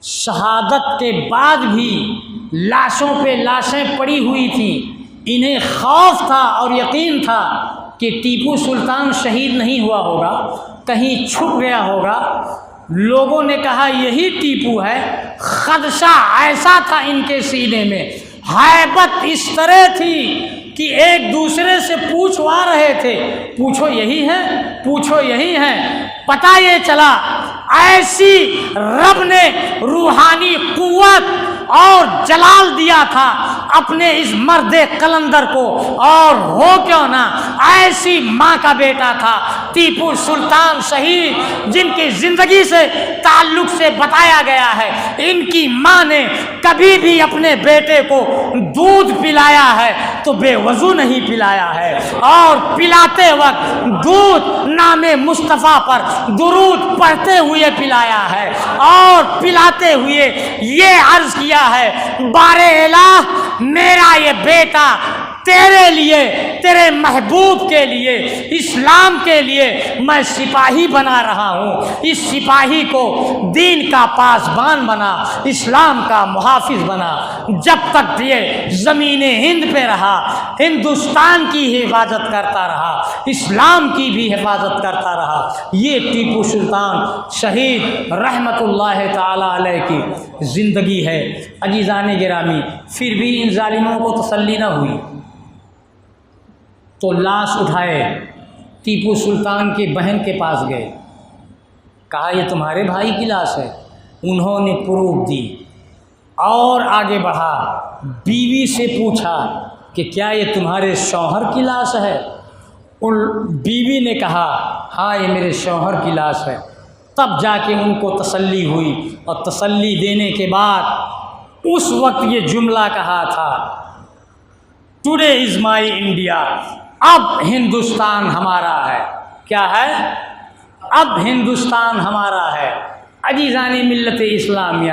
شہادت کے بعد بھی لاشوں پہ لاشیں پڑی ہوئی تھیں۔ انہیں خوف تھا اور یقین تھا کہ ٹیپو سلطان شہید نہیں ہوا ہوگا، کہیں چھپ گیا ہوگا۔ لوگوں نے کہا یہی ٹیپو ہے۔ خدشہ ایسا تھا ان کے سینے میں، ہیبت اس طرح تھی کہ ایک دوسرے سے پوچھوا رہے تھے، پوچھو یہی ہے، پوچھو یہی ہے۔ پتہ یہ چلا ایسی رب نے روحانی قوت اور جلال دیا تھا اپنے اس مرد قلندر کو، اور ہو کیوں نہ ایسی ماں کا بیٹا تھا ٹیپو سلطان شہید، جن کی زندگی سے تعلق سے بتایا گیا ہے ان کی ماں نے کبھی بھی اپنے بیٹے کو دودھ پلایا ہے تو بے وضو نہیں پلایا ہے، اور پلاتے وقت دودھ نام مصطفیٰ پر درود پڑھتے ہوئے پلایا ہے، اور پلاتے ہوئے یہ عرض کیا ہے، بارے الہ میرا یہ بیٹا تیرے لیے، تیرے محبوب کے لیے، اسلام کے لیے میں سپاہی بنا رہا ہوں۔ اس سپاہی کو دین کا پاسبان بنا، اسلام کا محافظ بنا۔ جب تک یہ زمین ہند پہ رہا، ہندوستان کی حفاظت کرتا رہا، اسلام کی بھی حفاظت کرتا رہا۔ یہ ٹیپو سلطان شہید رحمۃ اللہ تعالی علیہ کی زندگی ہے۔ عزیزان گرامی، پھر بھی ان ظالموں کو تسلی نہ ہوئی تو لاش اٹھائے، ٹیپو سلطان کی بہن کے پاس گئے، کہا یہ تمہارے بھائی کی لاش ہے؟ انہوں نے پروف دی اور آگے بڑھا، بیوی سے پوچھا کہ کیا یہ تمہارے شوہر کی لاش ہے؟ بیوی نے کہا ہاں یہ میرے شوہر کی لاش ہے۔ تب جا کے ان کو تسلی ہوئی، اور تسلی دینے کے بعد اس وقت یہ جملہ کہا تھا، ٹوڈے از مائی انڈیا، اب ہندوستان ہمارا ہے۔ کیا ہے؟ اب ہندوستان ہمارا ہے۔ عزیزان ملت اسلامیہ،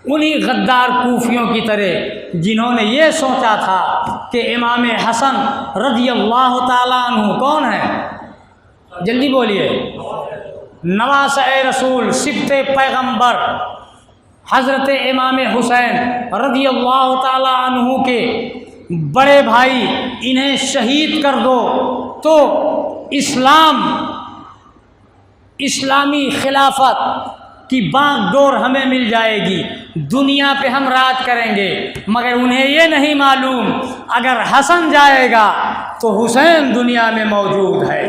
انہی غدار کوفیوں کی طرح جنہوں نے یہ سوچا تھا کہ امام حسن رضی اللہ تعالیٰ عنہ کون ہے؟ جلدی بولیے، نواسۂ رسول، سبط پیغمبر حضرت امام حسین رضی اللہ تعالی عنہ کے بڑے بھائی انہیں شہید کر دو تو اسلامی خلافت کی بانگ ڈور ہمیں مل جائے گی، دنیا پہ ہم راج کریں گے۔ مگر انہیں یہ نہیں معلوم اگر حسن جائے گا تو حسین دنیا میں موجود ہے۔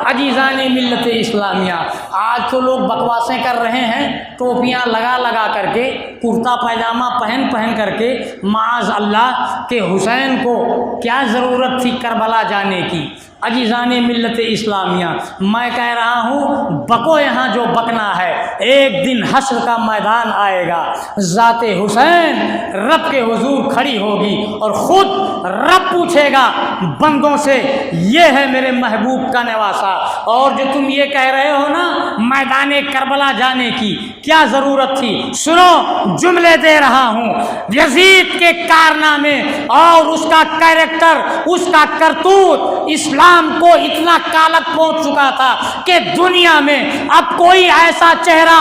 عزیزان ملت اسلامیہ، آج تو لوگ بکواسیں کر رہے ہیں، ٹوپیاں لگا کر کے، کرتا پائجامہ پہن کر کے، معاذ اللہ کہ حسین کو کیا ضرورت تھی کربلا جانے کی۔ عزیزان ملت اسلامیہ، میں کہہ رہا ہوں بکو یہاں جو بکنا ہے، ایک دن حشر کا میدان آئے گا، ذات حسین رب کے حضور کھڑی ہوگی اور خود رب پوچھے گا بندوں سے، یہ ہے میرے محبوب کا نواسا، اور جو تم یہ کہہ رہے ہو نا میدان کربلا جانے کی کیا ضرورت تھی؟ سنو جملے دے رہا ہوں، یزید کے کارنامے اور اس کا کیریکٹر، اس کا کرتوت اسلام کو اتنا کالک پہنچ چکا تھا کہ دنیا میں اب کوئی ایسا چہرہ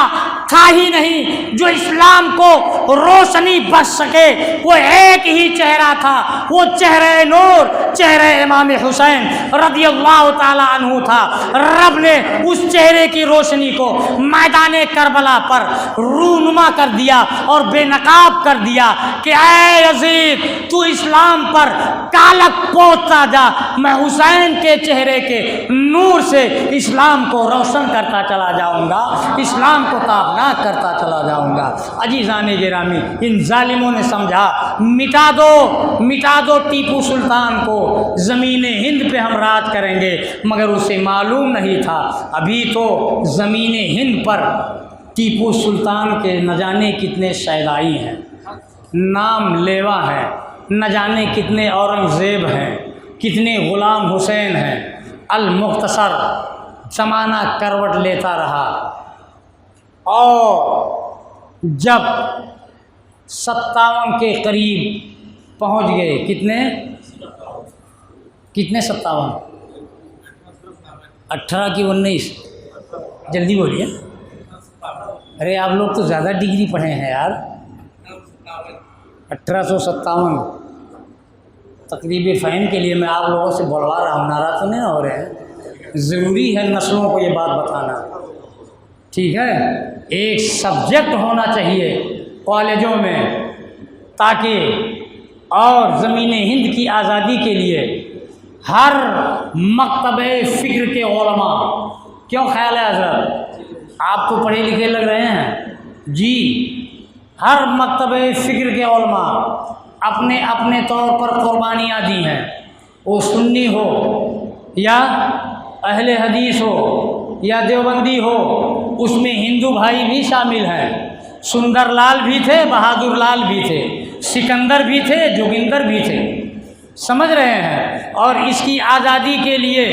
تھا ہی نہیں جو اسلام کو روشنی بخش سکے۔ وہ ایک ہی چہرہ تھا، وہ چہرہ نور، چہرہ امام حسین رضی اللہ تعالی عنہ تھا۔ رب نے اس چہرے کی روشنی کو میدان کربلا پر رونما کر دیا اور بے نقاب کر دیا کہ اے یزید تو اسلام پر کالک پہنچتا جا، میں حسین کے چہرے کے نور سے اسلام کو روشن کرتا چلا جاؤں گا، اسلام کو تابناک کرتا چلا جاؤں گا۔ عزیزان گرامی، ان ظالموں نے سمجھا مٹا دو ٹیپو سلطان کو، زمین ہند پہ ہم راج کریں گے، مگر اسے معلوم نہیں تھا ابھی تو زمین ہند پر ٹیپو سلطان کے نہ جانے کتنے شیدائی ہیں، نام لیوا ہیں، نہ جانے کتنے اورنگزیب ہیں، کتنے غلام حسین ہیں۔ المختصر زمانہ کروٹ لیتا رہا اور جب 57 کے قریب پہنچ گئے، کتنے 57؟ 18 کی 19، جلدی بولیے۔ ارے آپ لوگ تو زیادہ ڈگری پڑھے ہیں یار۔ 1857 تقریبی فہم کے لیے میں آپ لوگوں سے بلوا رہا ہوں، ناراض تو نہیں ہو رہے ہیں؟ ضروری ہے نسلوں کو یہ بات بتانا، ٹھیک ہے؟ ایک سبجیکٹ ہونا چاہیے کالجوں میں تاکہ اور زمین ہند کی آزادی کے لیے ہر مکتبہ فکر کے علماء، کیوں خیال ہے حضرت؟ آپ تو پڑھے لکھے لگ رہے ہیں جی، ہر مکتبہ فکر کے علماء اپنے اپنے طور پر قربانیاں دی ہیں، وہ سنی ہو یا اہل حدیث ہو یا دیوبندی ہو، اس میں ہندو بھائی بھی شامل ہیں۔ سندر لال بھی تھے، بہادر لال بھی تھے، سکندر بھی تھے، جوگندر بھی تھے، سمجھ رہے ہیں؟ اور اس کی آزادی کے لیے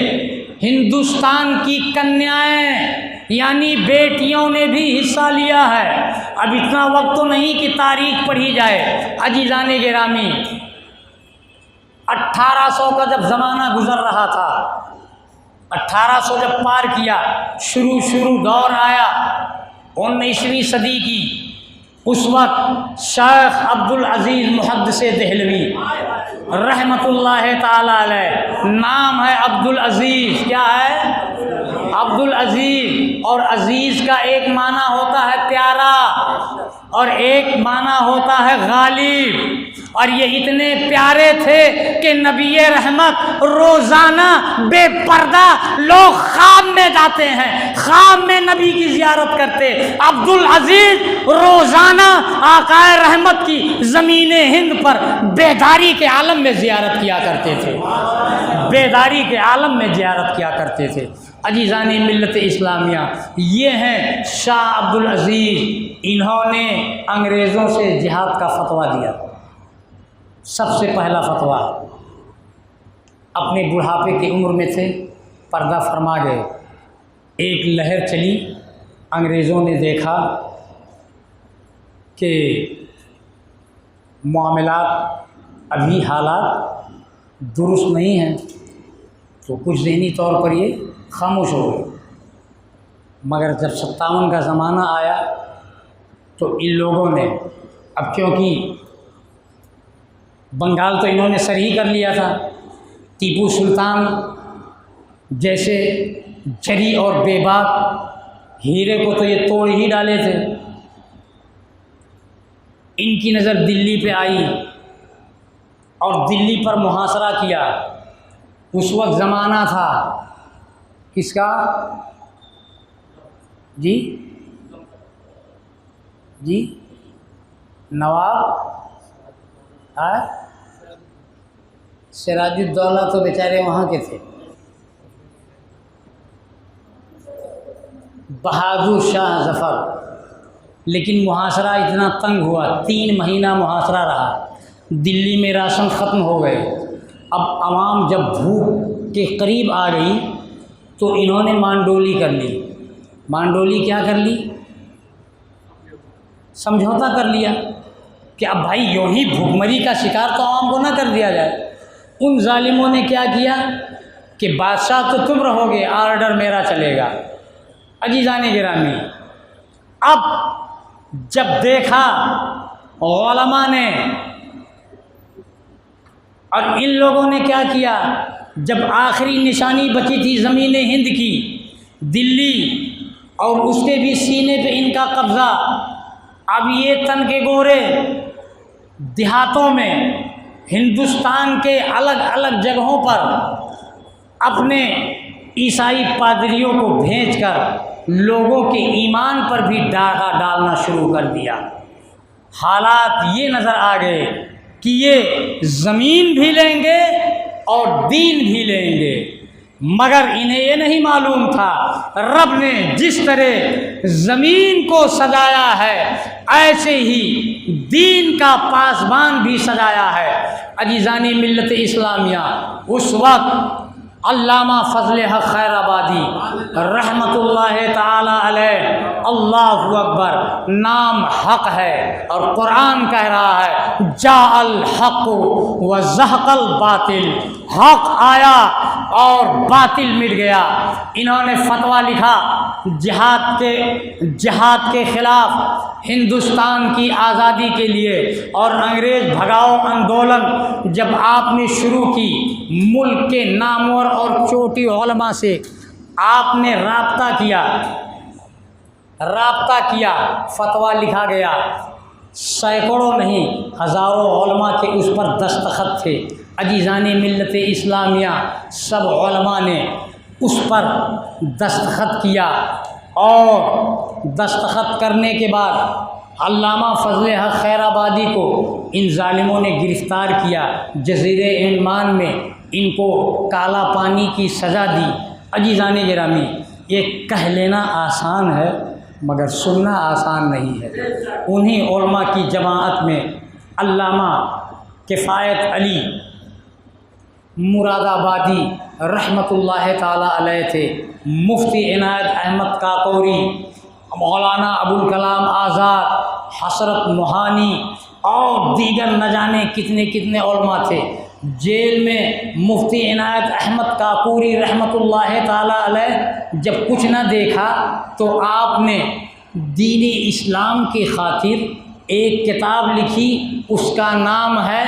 ہندوستان کی کنیائیں یعنی بیٹیوں نے بھی حصہ لیا ہے۔ اب اتنا وقت تو نہیں کہ تاریخ پڑھی جائے۔ عزیزان گرامی، 1800 کا جب زمانہ گزر رہا تھا، 1800 جب پار کیا، شروع دور آیا 19ویں صدی کی، اس وقت شیخ عبدالعزیز محدث دہلوی رحمۃ اللہ تعالی علیہ، نام ہے عبدالعزیز، کیا ہے؟ عبدالعزیز، اور عزیز کا ایک معنی ہوتا ہے پیارا اور ایک معنی ہوتا ہے غالب، اور یہ اتنے پیارے تھے کہ نبی رحمت روزانہ بے پردہ لوگ خواب میں جاتے ہیں، خواب میں نبی کی زیارت کرتے۔ عبدالعزیز روزانہ آقا رحمت کی زمین ہند پر بیداری کے عالم میں زیارت کیا کرتے تھے، بیداری کے عالم میں زیارت کیا کرتے تھے۔ عزیزان ملت اسلامیہ، یہ ہیں شاہ عبدالعزیز، انہوں نے انگریزوں سے جہاد کا فتویٰ دیا۔ سب سے پہلا فتویٰ، اپنے بڑھاپے کی عمر میں تھے، پردہ فرما گئے، ایک لہر چلی، انگریزوں نے دیکھا کہ معاملات ابھی حالات درست نہیں ہیں، تو کچھ ذہنی طور پر یہ خاموش ہو گئے۔ مگر جب 57 کا زمانہ آیا تو ان لوگوں نے اب چونکہ بنگال تو انہوں نے سر ہی کر لیا تھا، ٹیپو سلطان جیسے جری اور بے باک ہیرے کو تو یہ توڑ ہی ڈالے تھے۔ ان کی نظر دلی پہ آئی اور دلی پر محاصرہ کیا۔ اس وقت زمانہ تھا کس کا؟ جی جی نواب سراج الدولہ تو بیچارے وہاں کے تھے، بہادر شاہ ظفر، لیکن محاصرہ اتنا تنگ ہوا، 3 مہینہ محاصرہ رہا، دلی میں راشن ختم ہو گئے۔ اب عوام جب بھوک کے قریب آ گئی تو انہوں نے مانڈولی کر لی۔ مانڈولی کیا کر لی؟ سمجھوتا کر لیا کہ اب بھائی یوں ہی بھوک مری کا شکار تو عوام کو نہ کر دیا جائے۔ ان ظالموں نے کیا کیا کہ بادشاہ تو تم رہو گے، آرڈر میرا چلے گا۔ عزیزان گرامی، اب جب دیکھا علماء نے اور ان لوگوں نے کیا کیا، جب آخری نشانی بچی تھی زمین ہند کی، دلی اور اس کے بھی سینے پہ ان کا قبضہ، اب یہ تن کے گورے دیہاتوں میں ہندوستان کے الگ الگ جگہوں پر اپنے عیسائی پادریوں کو بھیج کر لوگوں کے ایمان پر بھی ڈاکہ ڈالنا شروع کر دیا۔ حالات یہ نظر آ گئے کہ یہ زمین بھی لیں گے اور دین بھی لیں گے، مگر انہیں یہ نہیں معلوم تھا رب نے جس طرح زمین کو سجایا ہے ایسے ہی دین کا پاسبان بھی سجایا ہے۔ عزیزان ملت اسلامیہ، اس وقت علامہ فضل حق خیر آبادی رحمۃ اللہ تعالی علیہ، اللہ اکبر، نام حق ہے اور قرآن کہہ رہا ہے جاء الحق وزہق الباطل، حق آیا اور باطل مٹ گیا۔ انہوں نے فتویٰ لکھا جہاد کے خلاف، ہندوستان کی آزادی کے لیے، اور انگریز بھگاؤ آندولن جب آپ نے شروع کی، ملک کے نامور اور چوٹی علماء سے آپ نے رابطہ کیا، فتویٰ لکھا گیا، سینکڑوں نہیں ہزاروں علماء کے اس پر دستخط تھے۔ عزیزان ملت اسلامیہ، سب علماء نے اس پر دستخط کیا، اور دستخط کرنے کے بعد علامہ فضل حق خیر آبادی کو ان ظالموں نے گرفتار کیا، جزیرے عمان میں ان کو کالا پانی کی سزا دی۔ عزیزان گرامی، یہ کہہ لینا آسان ہے مگر سننا آسان نہیں ہے۔ انہی علماء کی جماعت میں علامہ کفایت علی مراد آبادی رحمۃ اللہ تعالی علیہ تھے، مفتی عنایت احمد کاکوری، مولانا ابوالکلام آزاد، حسرت موہانی اور دیگر نہ جانے کتنے کتنے علماء تھے۔ جیل میں مفتی عنایت احمد کاکوری رحمۃ اللہ تعالی علیہ جب کچھ نہ دیکھا تو آپ نے دین اسلام کی خاطر ایک کتاب لکھی، اس کا نام ہے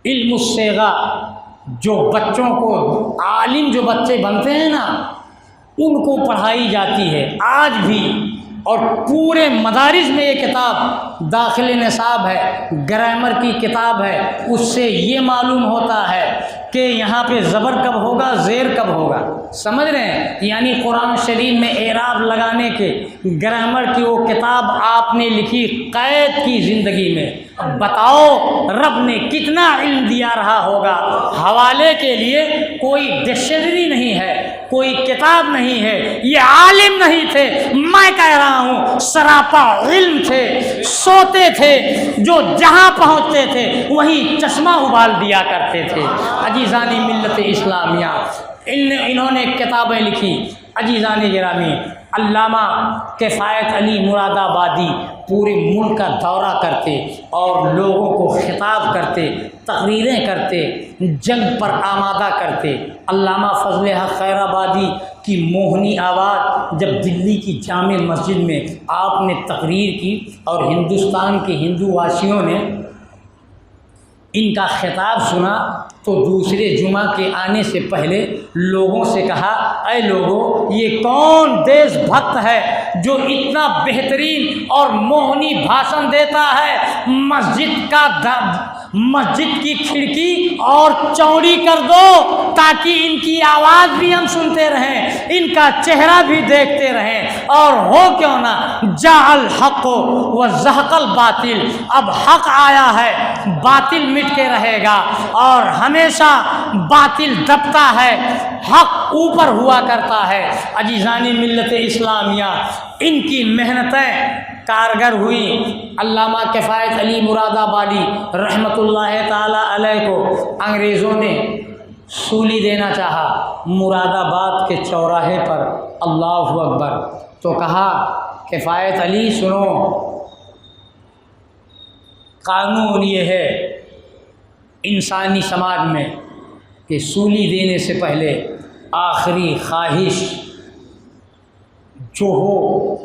علم الصیغہ۔ جو بچوں کو عالم جو بچے بنتے ہیں نا، ان کو پڑھائی جاتی ہے آج بھی، اور پورے مدارس میں یہ کتاب داخل نصاب ہے، گرامر کی کتاب ہے۔ اس سے یہ معلوم ہوتا ہے کہ یہاں پہ زبر کب ہوگا، زیر کب ہوگا، سمجھ رہے ہیں؟ یعنی قرآن شریف میں اعراب لگانے کے گرامر کی وہ کتاب آپ نے لکھی قید کی زندگی میں۔ اب بتاؤ رب نے کتنا علم دیا رہا ہوگا۔ حوالے کے لیے کوئی ڈکشنری نہیں ہے، کوئی کتاب نہیں ہے، یہ عالم نہیں تھے، میں کہہ رہا ہوں سراپا علم تھے، سوتے تھے، جو جہاں پہنچتے تھے وہیں چشمہ ابال دیا کرتے تھے۔ عزیزان ملت اسلامیہ، انہوں نے کتابیں لکھی۔ عزیزان گرامی، علامہ کفایت علی مراد آبادی پورے ملک کا دورہ کرتے اور لوگوں کو خطاب کرتے، تقریریں کرتے، جنگ پر آمادہ کرتے۔ علامہ فضل حق خیر آبادی کی موہنی آواز جب دلی کی جامع مسجد میں آپ نے تقریر کی اور ہندوستان کے ہندو واسیوں نے ان کا خطاب سنا تو دوسرے جمعہ کے آنے سے پہلے لوگوں سے کہا، اے لوگوں، یہ کون دیش بھکت ہے جو اتنا بہترین اور موہنی بھاشن دیتا ہے؟ مسجد کی کھڑکی اور چوڑی کر دو تاکہ ان کی آواز بھی ہم سنتے رہیں، ان کا چہرہ بھی دیکھتے رہیں، اور ہو کیوں نہ جاء الحق و زہق الباطل، اب حق آیا ہے، باطل مٹ کے رہے گا، اور ہمیشہ باطل دبتا ہے، حق اوپر ہوا کرتا ہے۔ عزیزان ملت اسلامیہ، ان کی محنتیں کارگر ہوئی۔ علامہ کفایت علی مراد آبادی رحمۃ اللہ تعالی علیہ کو انگریزوں نے سولی دینا چاہا مراد آباد کے چوراہے پر، اللہ اکبر، تو کہا کفایت علی سنو، قانون یہ ہے انسانی سماج میں کہ سولی دینے سے پہلے آخری خواہش جو ہو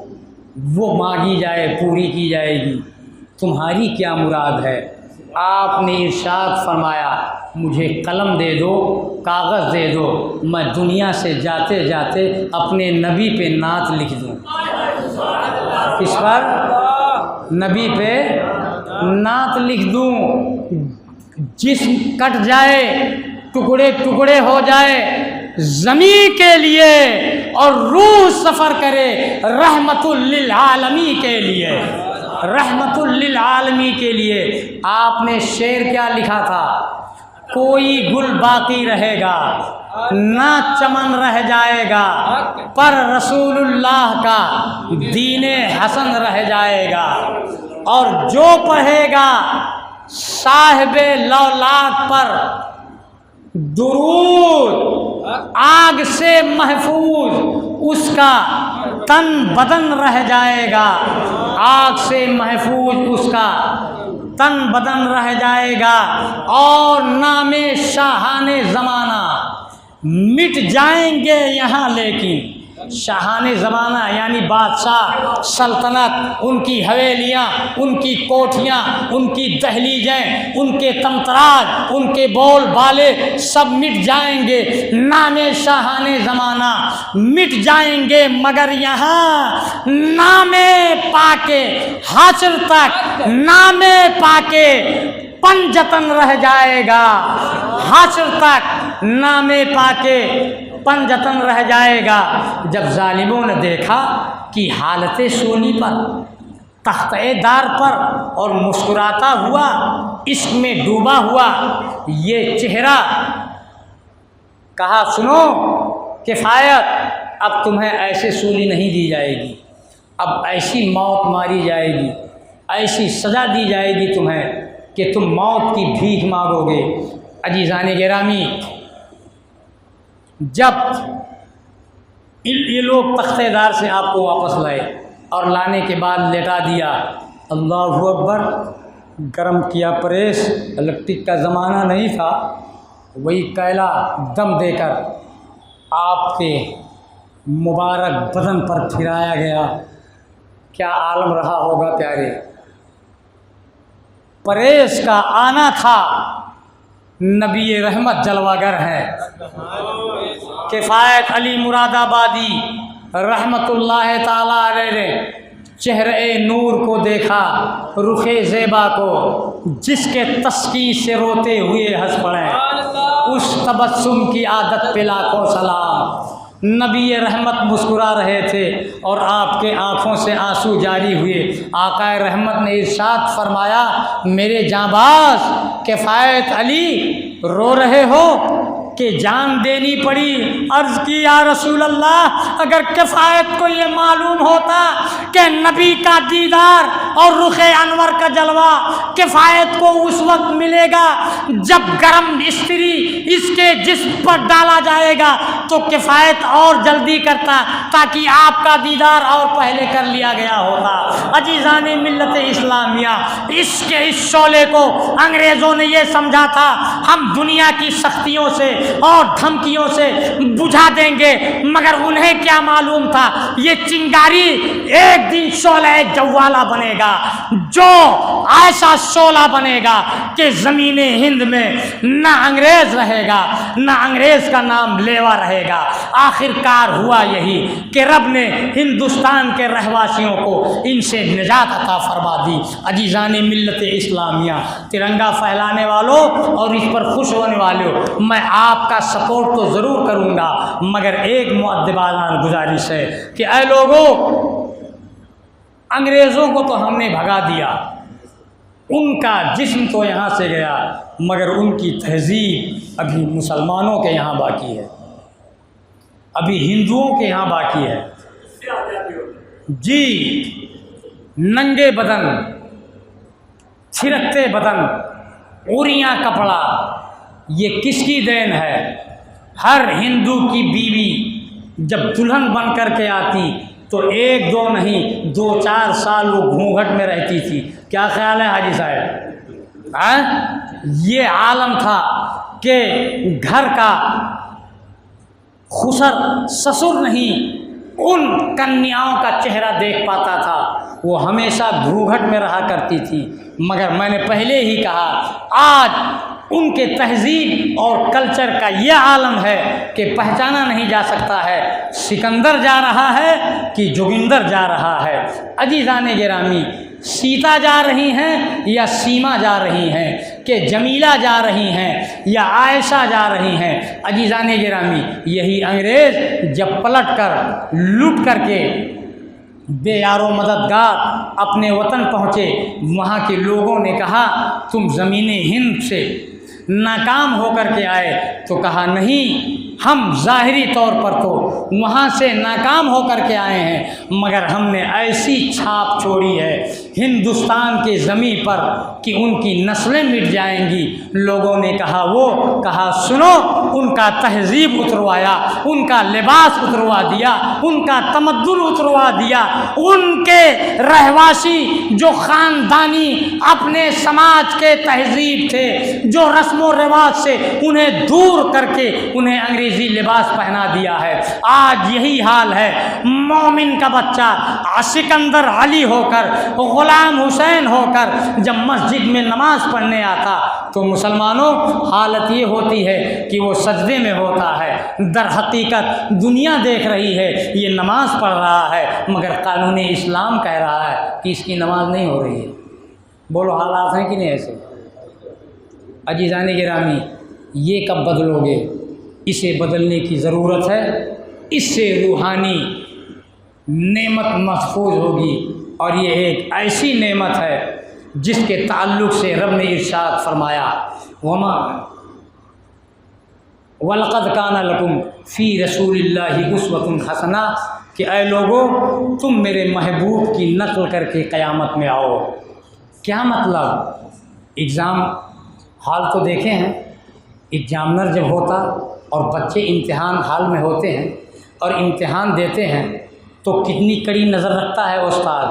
وہ مانگی جائے، پوری کی جائے گی، تمہاری کیا مراد ہے؟ آپ نے ارشاد فرمایا، مجھے قلم دے دو، کاغذ دے دو، میں دنیا سے جاتے جاتے اپنے نبی پہ نعت لکھ دوں۔ اس پر نبی پہ نعت لکھ دوں، جسم کٹ جائے، ٹکڑے ٹکڑے ہو جائے زمین کے لیے، اور روح سفر کرے رحمت للعالمین کے لیے، رحمت للعالمین کے لیے۔ آپ نے شعر کیا لکھا تھا؟ کوئی گل باقی رہے گا نہ چمن رہ جائے گا، پر رسول اللہ کا دین حسن رہ جائے گا، اور جو پڑھے گا صاحب لولاک پر درود آگ سے محفوظ، اس کا تن بدن رہ جائے گا، آگ سے محفوظ اس کا تن بدن رہ جائے گا، اور نام شاہان زمانہ مٹ جائیں گے یہاں، لیکن شاہان زمانہ یعنی بادشاہ، سلطنت، ان کی حویلیاں، ان کی کوٹھیاں، ان کی دہلیزیں، ان کے طمطراج، ان کے بول بالے سب مٹ جائیں گے، نام شاہان زمانہ مٹ جائیں گے، مگر یہاں نام پاکے حشر تک، نام پاکے پنجتن رہ جائے گا، حشر تک نام پاکے پنجتن رہ جائے گا۔ جب ظالموں نے دیکھا کہ حالت سونی پر، تختہ دار پر، اور مسکراتا ہوا، عشق میں ڈوبا ہوا یہ چہرہ، کہا سنو کفایت، اب تمہیں ایسے سولی نہیں دی جائے گی، اب ایسی موت ماری جائے گی، ایسی سزا دی جائے گی تمہیں کہ تم موت کی بھیک مانگو گے۔ عزیزان گرامی، جب یہ لوگ تختہ دار سے آپ کو واپس لائے اور لانے کے بعد لٹا دیا، اللہ اکبر، گرم کیا پریس، الیکٹرک کا زمانہ نہیں تھا، وہی کوئلہ دم دے کر آپ کے مبارک بدن پر پھرایا گیا، کیا عالم رہا ہوگا پیارے۔ پریس کا آنا تھا، نبی رحمت جلوہ گر ہے، کفایت علی مراد آبادی رحمت اللہ تعالی علیہ نے چہرے نور کو دیکھا، رخ زیبا کو، جس کے تسکین سے روتے ہوئے ہنس پڑے، اس تبسم کی عادت پہ لاکھوں سلام۔ نبی رحمت مسکرا رہے تھے اور آپ کے آنکھوں سے آنسو جاری ہوئے۔ آقا رحمت نے ارشاد فرمایا، میرے جاں باز کفایت علی رو رہے ہو؟ کہ جان دینی پڑی۔ عرض کی یا رسول اللہ اگر کفایت کو یہ معلوم ہوتا کہ نبی کا دیدار اور رخ انور کا جلوہ کفایت کو اس وقت ملے گا جب گرم استری اس کے جسم پر ڈالا جائے گا تو کفایت اور جلدی کرتا تاکہ آپ کا دیدار اور پہلے کر لیا گیا ہوتا۔ عزیزان ملت اسلامیہ، اس شعلے کو انگریزوں نے یہ سمجھا تھا ہم دنیا کی سختیوں سے اور دھمکیوں سے بجھا دیں گے، مگر انہیں کیا معلوم تھا یہ چنگاری ایک دن شعلہ جوالہ بنے گا، جو ایسا شعلہ بنے گا کہ زمین ہند میں نہ انگریز رہے گا نہ انگریز کا نام لیوا رہے گا۔ آخر کار ہوا یہی کہ رب نے ہندوستان کے رہواسیوں کو ان سے نجات عطا فرما دی۔ عزیزان ملت اسلامیہ، ترنگا پھیلانے والوں اور اس پر خوش ہونے والوں، میں آپ کا سپورٹ تو ضرور کروں گا، مگر ایک مؤدبانہ گزارش ہے کہ اے لوگوں، انگریزوں کو تو ہم نے بھگا دیا، ان کا جسم تو یہاں سے گیا، مگر ان کی تہذیب ابھی مسلمانوں کے یہاں باقی ہے، ابھی ہندوؤں کے یہاں باقی ہے۔ جی، ننگے بدن، چھرکتے بدن، اوریاں کپڑا، یہ کس کی دین ہے؟ ہر ہندو کی بیوی جب دلہن بن کر کے آتی تو ایک دو نہیں 2-4 سال وہ گھونگھٹ میں رہتی تھی۔ کیا خیال ہے حاجی صاحب؟ یہ عالم تھا کہ گھر کا خسر سسر نہیں ان کنیاؤں کا چہرہ دیکھ پاتا تھا، وہ ہمیشہ گھونگھٹ میں رہا کرتی تھی۔ مگر میں نے پہلے ہی کہا آج ان کے تہذیب اور کلچر کا یہ عالم ہے کہ پہچانا نہیں جا سکتا ہے سکندر جا رہا ہے کہ جوگندر جا رہا ہے۔ عزیزان گرامی، سیتا جا رہی ہیں یا سیما جا رہی ہیں، کہ جمیلہ جا رہی ہیں یا عائشہ جا رہی ہیں۔ عزیزان گرامی، یہی انگریز جب پلٹ کر لوٹ کر کے بے یار و مددگار اپنے وطن پہنچے، وہاں کے لوگوں نے کہا تم زمین ہند سے ناکام ہو کر کے آئے، تو کہا نہیں، ہم ظاہری طور پر تو وہاں سے ناکام ہو کر کے آئے ہیں، مگر ہم نے ایسی چھاپ چھوڑی ہے ہندوستان کے زمین پر کہ ان کی نسلیں مٹ جائیں گی۔ لوگوں نے کہا سنو، ان کا تہذیب اتروایا، ان کا لباس اتروا دیا، ان کا تمدن اتروا دیا، ان کے رہواسی جو خاندانی اپنے سماج کے تہذیب تھے، جو رسم و رواج سے انہیں دور کر کے انہیں انگریزی لباس پہنا دیا ہے۔ آج یہی حال ہے، مومن کا بچہ سکندر علی ہو کر، غلام حسین ہو کر جب مسجد میں نماز پڑھنے آتا تو مسلمانوں حالت یہ ہوتی ہے کہ وہ سجدے میں ہوتا ہے، در حقیقت دنیا دیکھ رہی ہے یہ نماز پڑھ رہا ہے، مگر قانون اسلام کہہ رہا ہے کہ اس کی نماز نہیں ہو رہی ہے۔ بولو حالات ہیں کہ نہیں ایسے؟ عزیزان گرامی، یہ کب بدلو گے؟ اسے بدلنے کی ضرورت ہے، اس سے روحانی نعمت محفوظ ہوگی، اور یہ ایک ایسی نعمت ہے جس کے تعلق سے رب نے ارشاد فرمایا وَلَقَدْ كَانَ لَكُمْ فِي رَسُولِ اللَّهِ أُسْوَةٌ حَسَنَةٌ کہ اے لوگوں، تم میرے محبوب کی نقل کر کے قیامت میں آؤ۔ کیا مطلب؟ ایگزام حال تو دیکھے ہیں، ایگزامنر جب ہوتا اور بچے امتحان حال میں ہوتے ہیں اور امتحان دیتے ہیں تو کتنی کڑی نظر رکھتا ہے استاد۔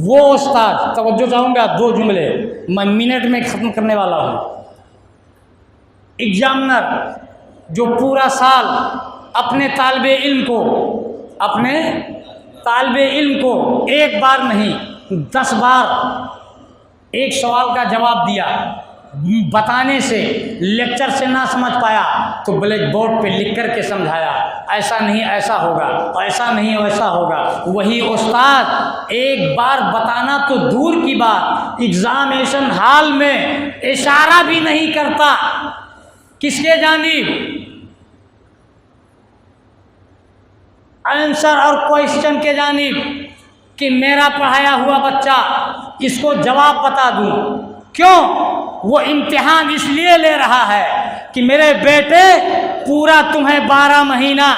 وہ استاد، توجہ چاہوں گا، 2 جملے میں منٹ میں ختم کرنے والا ہوں۔ ایگزامنر جو پورا سال اپنے طالب علم کو ایک بار نہیں 10 بار ایک سوال کا جواب دیا، بتانے سے، لیکچر سے نہ سمجھ پایا تو بلیک بورڈ پہ لکھ کر کے سمجھایا، ایسا نہیں ایسا ہوگا، ایسا نہیں ویسا ہوگا۔ وہی استاد ایک بار بتانا تو دور کی بات، ایگزامینیشن ہال میں اشارہ بھی نہیں کرتا کس کے جانب؟ آنسر اور کوئسچن کے جانب، کہ میرا پڑھایا ہوا بچہ اس کو جواب بتا دوں۔ کیوں؟ وہ امتحان اس لیے لے رہا ہے کہ میرے بیٹے پورا تمہیں 12 مہینہ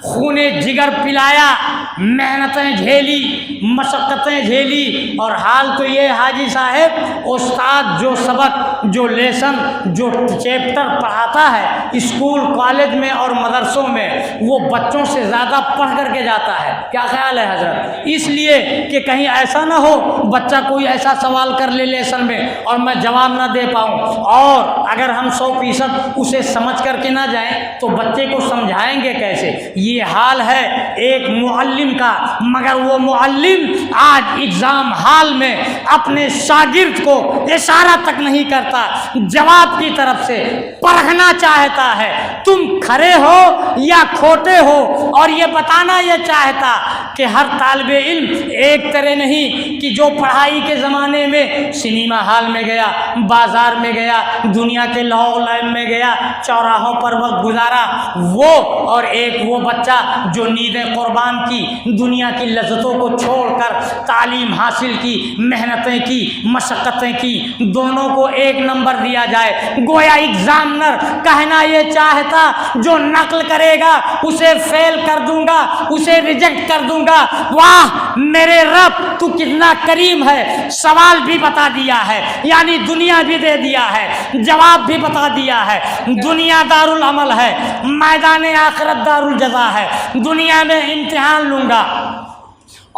خون جگر پلایا، محنتیں جھیلی، مشقتیں جھیلی، اور حال تو یہ حاجی صاحب استاد جو سبق، جو لیسن، جو چیپٹر پڑھاتا ہے اسکول کالج میں اور مدرسوں میں، وہ بچوں سے زیادہ پڑھ کر کے جاتا ہے۔ کیا خیال ہے حضرت؟ اس لیے کہ کہیں ایسا نہ ہو بچہ کوئی ایسا سوال کر لے لیسن میں اور میں جواب نہ دے پاؤں، اور اگر ہم 100% اسے سمجھ کر کے نہ جائیں تو بچے کو سمجھائیں گے کیسے؟ یہ حال ہے ایک معلم کا، مگر وہ معلم آج ایگزام ہال میں اپنے شاگرد کو اشارہ تک نہیں کرتا، جواب کی طرف سے پرکھنا چاہتا ہے تم کھرے ہو یا کھوٹے ہو، اور یہ بتانا یہ چاہتا کہ ہر طالب علم ایک طرح نہیں کہ جو پڑھائی کے زمانے میں سنیما ہال میں گیا، بازار میں گیا، دنیا کے لاؤ لائن میں گیا، چوراہوں پر وقت گزارا، وہ اور ایک وہ بچہ جو نیندیں قربان کی، دنیا کی لذتوں کو چھوڑ کر تعلیم حاصل کی، محنتیں کی، مشقتیں کی، دونوں کو ایک نمبر دیا جائے۔ گویا ایگزامنر کہنا یہ چاہتا جو نقل کرے گا اسے فیل کر دوں گا، اسے ریجیکٹ کر دوں گا۔ واہ میرے رب تو کتنا کریم ہے، سوال بھی بتا دیا ہے، یعنی دنیا بھی دے دیا ہے، جواب بھی بتا دیا ہے۔ دنیا دار العمل ہے، میدان آخرت دار الجزا ہے۔ دنیا میں امتحان لوں گا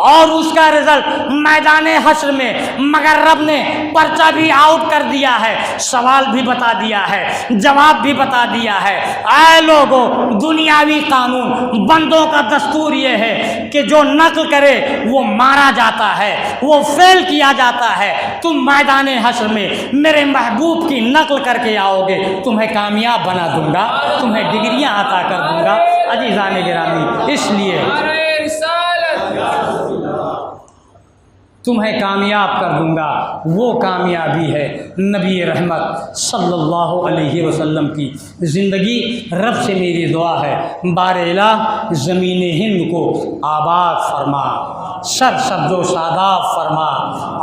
اور اس کا رزلٹ میدان حشر میں، مگر رب نے پرچہ بھی آؤٹ کر دیا ہے، سوال بھی بتا دیا ہے، جواب بھی بتا دیا ہے۔ اے لوگو، دنیاوی قانون بندوں کا دستور یہ ہے کہ جو نقل کرے وہ مارا جاتا ہے، وہ فیل کیا جاتا ہے۔ تم میدان حشر میں میرے محبوب کی نقل کر کے آؤ گے، تمہیں کامیاب بنا دوں گا، تمہیں ڈگریاں عطا کر دوں گا۔ عزیزان گرامی، اس لیے تمہیں کامیاب کر دوں گا۔ وہ کامیابی ہے نبی رحمت صلی اللہ علیہ وسلم کی زندگی۔ رب سے میری دعا ہے بار الہ زمین ہند کو آباد فرما، سر سبز و شاداب فرما،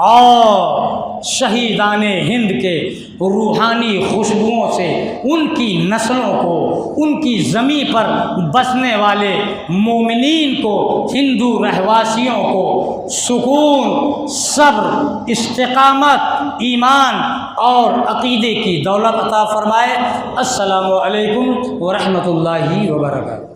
اور شہیدان ہند کے روحانی خوشبوؤں سے ان کی نسلوں کو، ان کی زمین پر بسنے والے مومنین کو، ہندو رہواسیوں کو سکون، صبر، استقامت، ایمان اور عقیدے کی دولت عطا فرمائے۔ السلام علیکم ورحمۃ اللہ وبرکاتہ۔